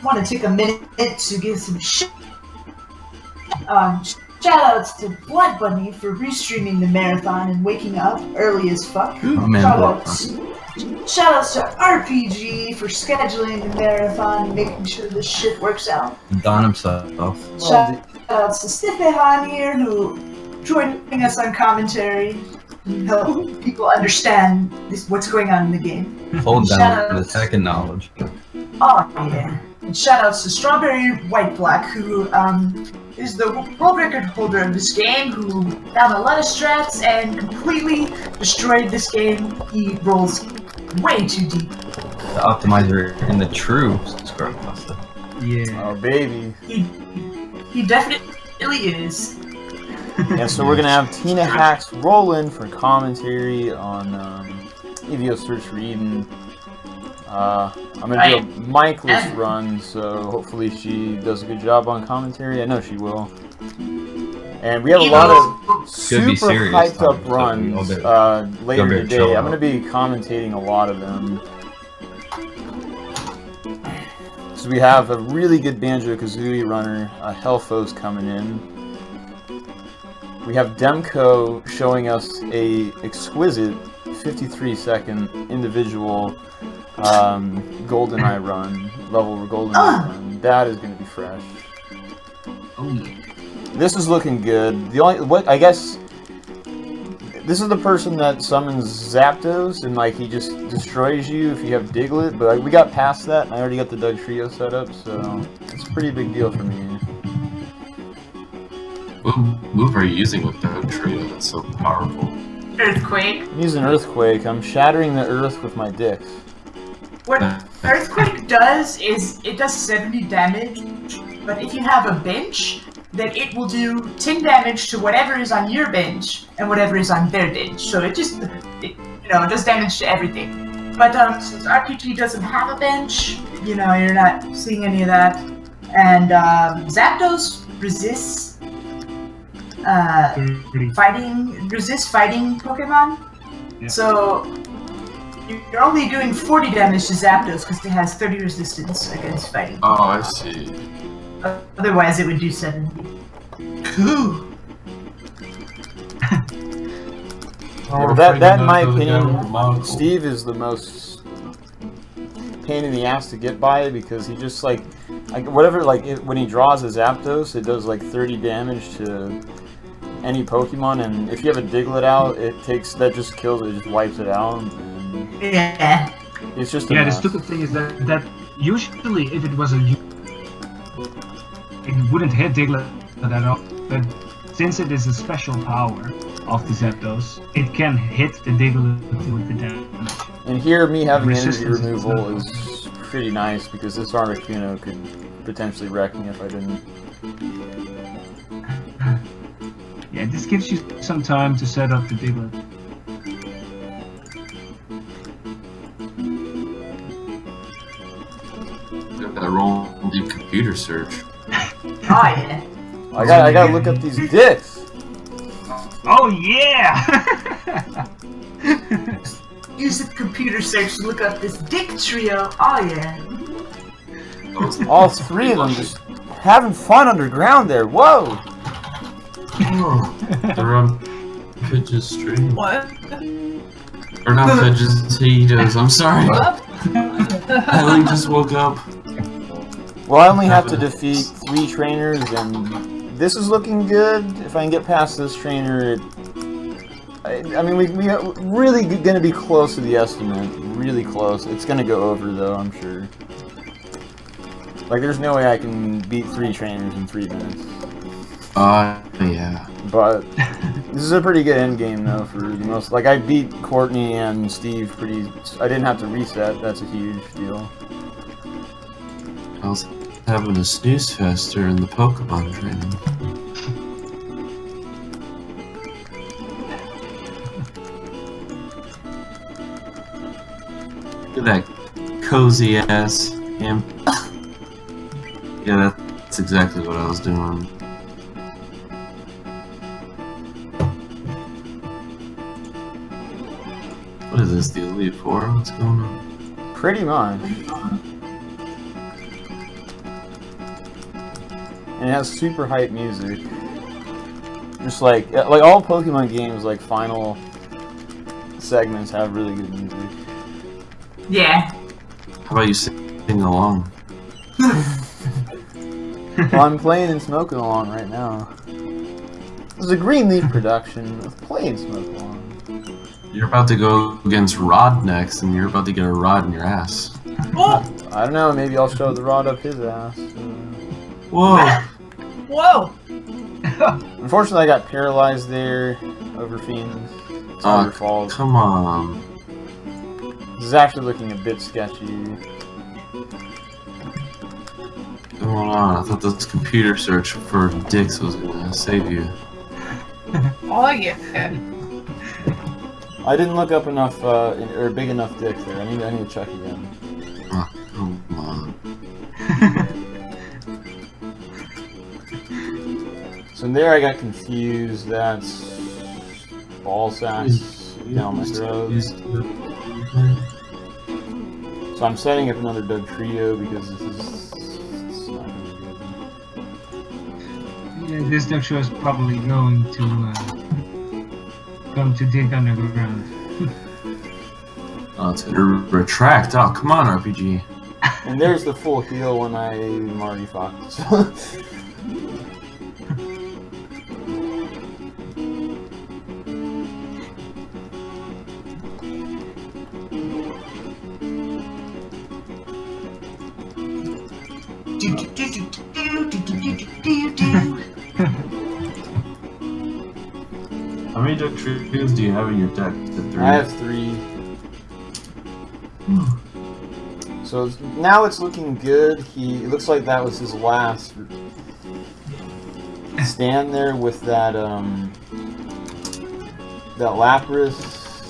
Want to take a minute to give some shoutouts to Blood Bunny for restreaming the marathon and waking up early as fuck. Shoutouts to RPG for scheduling the marathon and making sure this shit works out. Don himself. Shoutouts to Stiffehan here who joining us on commentary and help people understand what's going on in the game. Hold down the second knowledge. Oh yeah. And shoutouts to Strawberry White Black, who is the world record holder of this game, who found a lot of strats and completely destroyed this game. He rolls way too deep. The optimizer in the true Scarlet Pasta. Yeah. Oh baby. He definitely is. Yeah, so we're gonna have Tina Hacks Rollin for commentary on EVO Search for Eden. I'm gonna do a mic-less run, so hopefully she does a good job on commentary. I know she will. And we have a lot of super hyped up runs later today. I'm gonna be commentating a lot of them. So we have a really good Banjo-Kazooie runner, Hellfo's coming in. We have Demko showing us a exquisite 53-second individual GoldenEye run, level GoldenEye run. That is going to be fresh. Oh yeah. This is looking good. The only I guess this is the person that summons Zapdos, and like he just destroys you if you have Diglett. But like, we got past that, and I already got the Doug Trio set up, so it's a pretty big deal for me. What move are you using with Doug Trio that's so powerful? Earthquake. I'm using Earthquake. I'm shattering the earth with my dicks. What Earthquake does is it does 70 damage, but if you have a bench, then it will do 10 damage to whatever is on your bench and whatever is on their bench. So it just, it does damage to everything. But since RPG doesn't have a bench, you're not seeing any of that. And Zapdos resists fighting Pokemon. Yeah. So you're only doing 40 damage to Zapdos because it has 30 resistance against fighting. Oh, I see. Otherwise, it would do 70. Cool. That in my opinion, Steve is the most pain in the ass to get by because he just like whatever when he draws a Zapdos, it does like 30 damage to any Pokemon, and if you have a Diglett out, that just kills it, just wipes it out. And yeah. It's just the stupid thing is that usually if it was it wouldn't hit Diglett at all, but since it is a special power of the Zapdos, it can hit the Diglett with the damage. And here, me having energy removal is pretty nice because this Articuno could potentially wreck me if I didn't. Yeah, this gives you some time to set up the Diglett. Got that Rollin deep computer search. Oh yeah. I gotta look up these dicks. Oh yeah! Use the computer search to look up this dick trio. Oh yeah. All three of them just having fun underground there. Whoa! Oh, they're on Pidge's stream. What? Or not Pidge's, he does. I'm sorry. I only just woke up. Well, I only have to defeat 3 trainers, and this is looking good. If I can get past this trainer, I mean, we are really gonna be close to the estimate. Really close. It's gonna go over, though, I'm sure. Like, there's no way I can beat 3 trainers in 3 minutes. Yeah. But this is a pretty good end game, though, for the most. Like, I beat Courtney and Steve pretty. I didn't have to reset. That's a huge deal. I was having a snooze fest during the Pokemon training. Look at that cozy ass imp. Yeah, that's exactly what I was doing. What is this, the Elite Four? What's going on? Pretty much. And it has super hype music. Just like all Pokemon games, like final segments have really good music. Yeah. How about you sing along? Well, I'm playing and smoking along right now. This is a Greenleaf production of Play and Smoke Along. You're about to go against Rod next, and you're about to get a rod in your ass. Oh! I don't know, maybe I'll shove the rod up his ass. Whoa! Whoa! Unfortunately, I got paralyzed there over Fiends. It's all your fault. Come on. This is actually looking a bit sketchy. What's going on? I thought this computer search for dicks was gonna save you. Oh yeah. I didn't look up enough, or big enough dick there. I need to check again. Oh, come on. So in there I got confused. That's ball sacks down my throat. So I'm setting up another Doug Trio because this is not gonna be good. Yeah, this Doug Trio is probably going to come to dig underground. Oh, it's gonna retract. Oh, come on, RPG. And there's the full heal when I'm already fucked. How many duck trios do you have in your deck? Is it 3? I have 3. So now it's looking good. It looks like that was his last stand there with that that Lapras,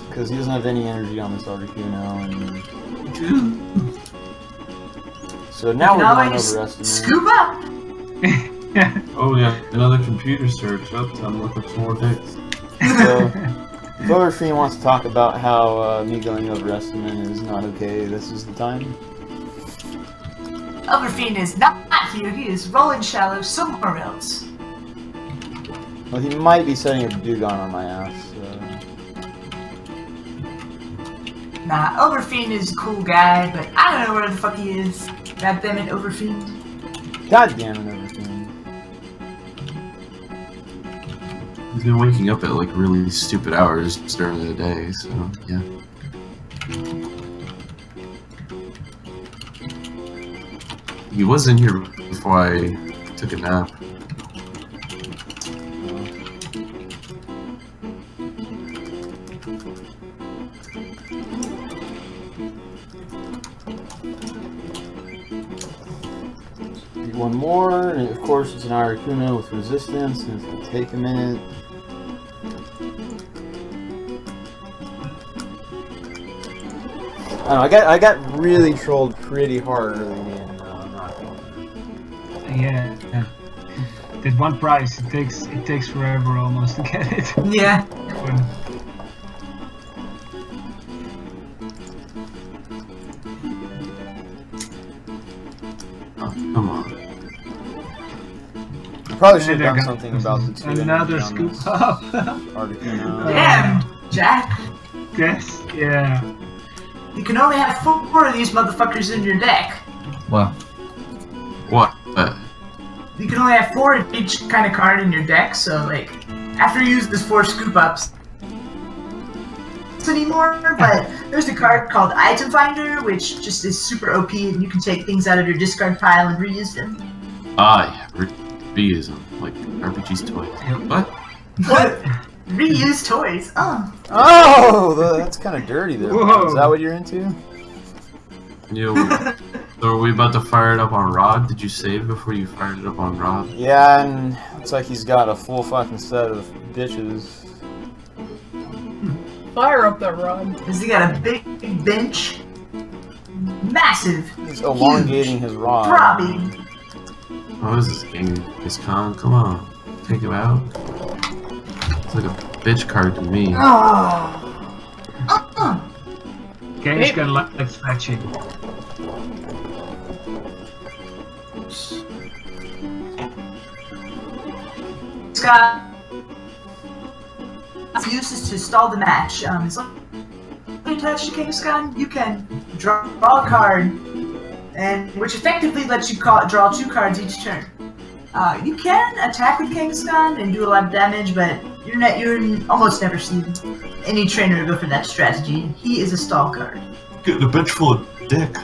because he doesn't have any energy on this Articuno. And so now we're going overestimate. Scoop up. Oh yeah, another computer search. Oops, I'm looking for more dates. So, if Overfiend wants to talk about how me going overestimate is not okay, this is the time. Overfiend is not here. He is rolling shallow somewhere else. Well, he might be setting a Dugong on my ass. Nah, Overfiend is a cool guy, but I don't know where the fuck he is. God damn it, Overfiend. God damn it, Overfiend. He's been waking up at like really stupid hours during the day, so yeah. He was in here before I took a nap. One more, and of course it's an Articuno with resistance, and it's going to take a minute. I don't know, I got really trolled pretty hard early in Yeah. That one prize, it takes forever almost to get it. Yeah. Oh, come on. Probably should have done something about the 2 another scoop up. Articuno. Damn, Jack. Yes, yeah. You can only have 4 of these motherfuckers in your deck. Well, What? You can only have 4 of each kind of card in your deck, so like, after you use this 4 scoop ups anymore, but there's a card called Item Finder, which just is super OP, and you can take things out of your discard pile and reuse them. Ah, yeah, reuse them, like RPG's toys. What? What? Reuse toys? Oh. Oh, that's kind of dirty there. Whoa. Is that what you're into? You, so are we about to fire it up on Rod? Did you save before you fired it up on Rod? Yeah, and looks like he's got a full fucking set of bitches. Fire up that rod. Has he got a big bench? Massive. He's elongating his rod. Throbbing. Oh, what is this game? This con? Come on. Take him out. It's like a bitch card to me. Oh. Game's gonna like scratching. Scott uses to stall the match. As long as you touch the Kangaskhan, you can draw a card, and which effectively lets you draw 2 cards each turn. You can attack with Kangaskhan and do a lot of damage, but you're almost never seen any trainer go for that strategy. He is a stall card. Getting a bench full of dick.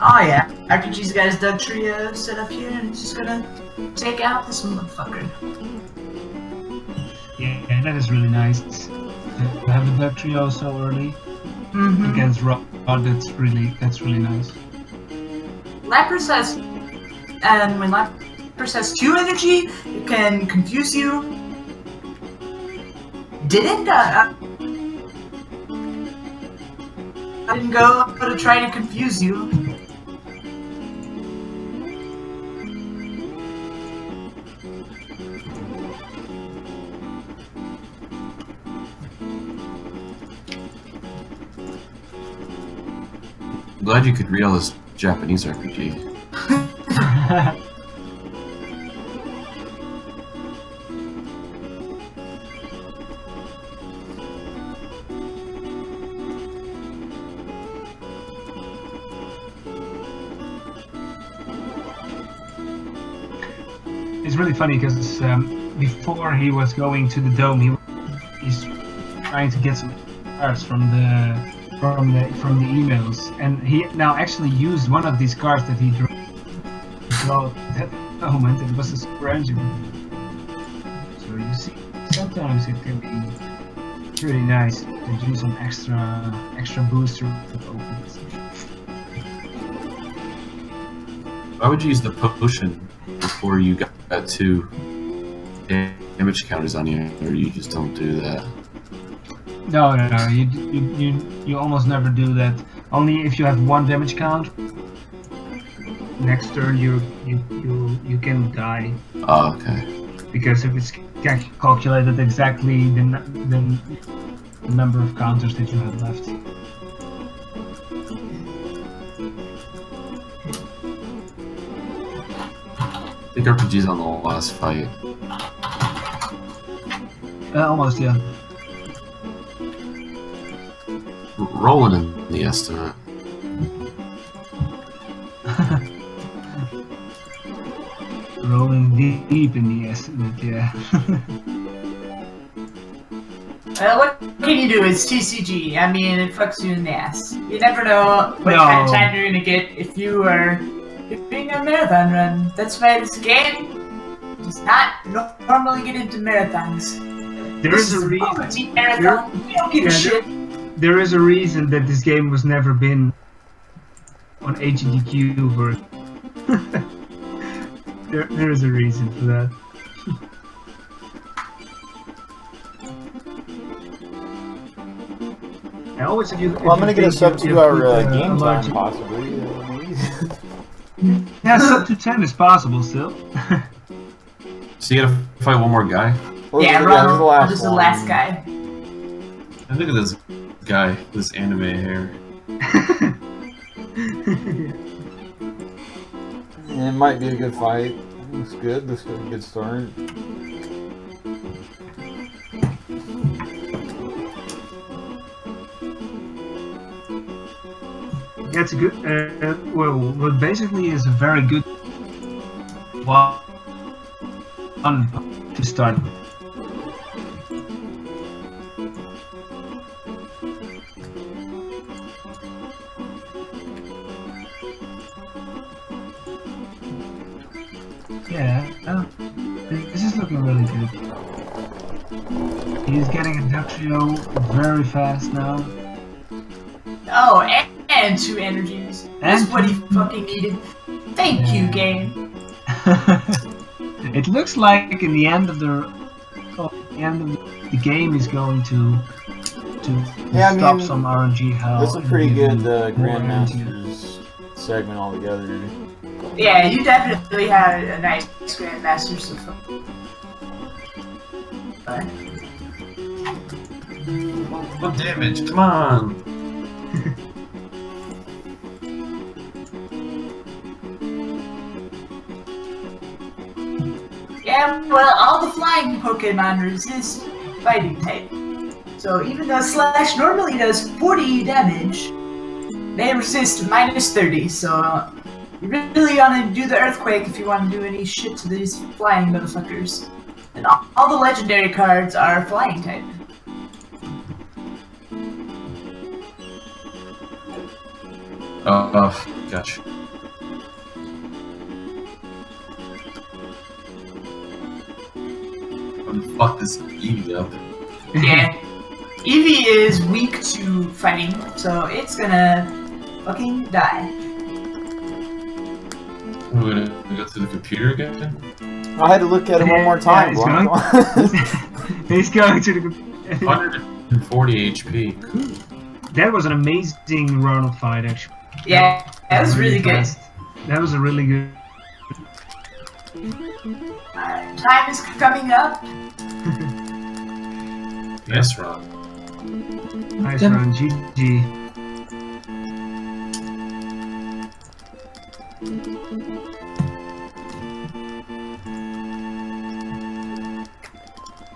Oh yeah, RPG's got his Doug Trio set up here, and he's just gonna take out this motherfucker. Yeah, that is really nice. To have the Duck Trio so early against Rod, that's really nice. Lapras has, and when Lapras has 2 energy, it can confuse you. Didn't go to try to confuse you. I'm glad you could read all this Japanese RPG. It's really funny because before he was going to the dome, he's trying to get some cards from the from the emails, and he now actually used one of these cards that he drew. Well, at that moment it was a super engine. So you see, sometimes it can be really nice to do some extra booster with opens. Why would you use the potion before you got 2 damage counters on you, or you just don't do that? No, you almost never do that. Only if you have 1 damage count. Next turn you can die. Oh, okay. Because if it's calculated exactly the number of counters that you have left. I think RPG's on the last fight. Almost, yeah. Rolling in the estimate. Rolling deep in the estimate, yeah. What can you do? It's TCG. I mean, it fucks you in the ass. You never know what kind of time you're gonna get if you are doing a marathon run. That's why this game does not normally get into marathons. There is a reason. Marathon. We don't give a shit. There is a reason that this game was never been on HDQ version. there is a reason for that. I always if you. Well, I'm gonna get a sub 2 hour game large... time, possibly. Yeah, sub to 10 is possible still. So you gotta fight one more guy? Yeah, Ronald is the last guy. And look at this guy, this anime hair. Yeah, it might be a good fight. Looks good. Looks like a good start. Yeah, it's a good. Well, basically is a very good one to start. Yeah, this is looking really good. He's getting a Dactrio very fast now. Oh, and 2 energies. That's what he fucking needed. Thank you, game. It looks like in the end of the game is going to stop some RNG hell. That's a pretty good Grandmasters segment altogether. Yeah, you definitely had a nice Grandmaster so far. What damage? Come on! Yeah, well, all the flying Pokemon resist fighting type. So even though Slash normally does 40 damage, they resist minus 30, so you really want to do the Earthquake if you want to do any shit to these flying motherfuckers. And all the legendary cards are flying type. Gotcha. I'm gonna fuck this Eevee up. Yeah. Eevee is weak to fighting, so it's gonna fucking die. We're gonna go through the computer again? I had to look at it one more time. He's going to the 140 HP. That was an amazing Ronald fight, actually. Yeah, that was really good. That was a really good. Time is coming up. Yes, Ron. Nice run, GG.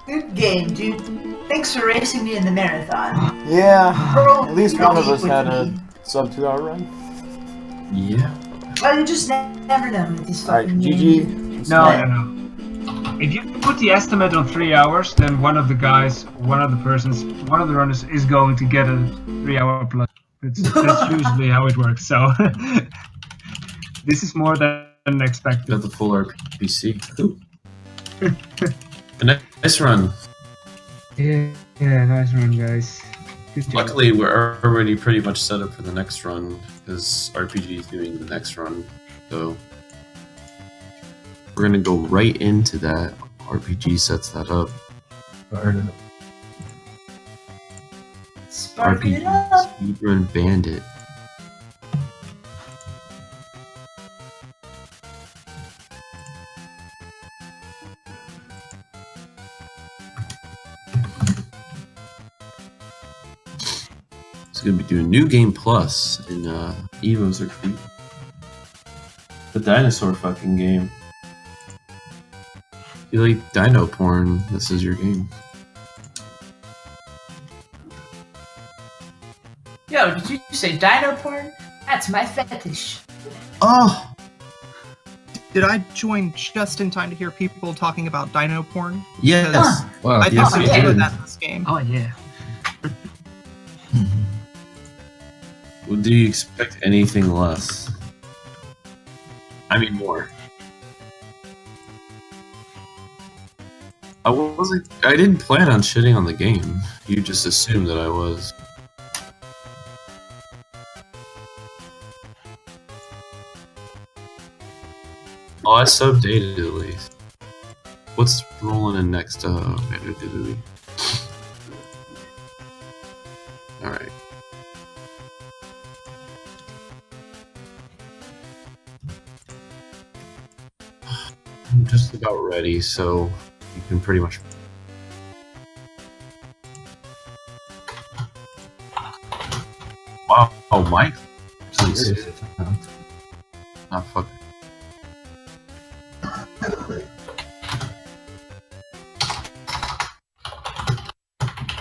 Good game, dude. Thanks for racing me in the marathon. Yeah, at least one of us had a sub 2 hour run. Yeah. Well, you just never know with this Alright, fucking GG. game. No. If you put the estimate on 3 hours, then one of the runners is going to get a 3 hour plus. That's usually how it works. So this is more than expected. Got the full RPC. Cool. Nice run. Yeah, nice run, guys. Good job. Luckily, we're already pretty much set up for the next run because RPG is doing the next run. So we're gonna go right into that. RPG sets that up. Spark RPG it up. Speedrun Bandit. It's gonna be doing New Game Plus in Evos or Feet. The dinosaur fucking game. If you like dino porn, this is your game. Yo, did you say dino porn? That's my fetish. Oh! Did I join just in time to hear people talking about dino porn? Yes! Wow. I yes, thought we you did did. that in this game. Oh yeah. Well, do you expect anything less? I mean, more. I didn't plan on shitting on the game. You just assumed that I was. Oh, I sub-dated at least. What's rolling in next? Alright. I'm just about ready, so you can pretty much. Wow, oh, Mike. Please. Not fucking.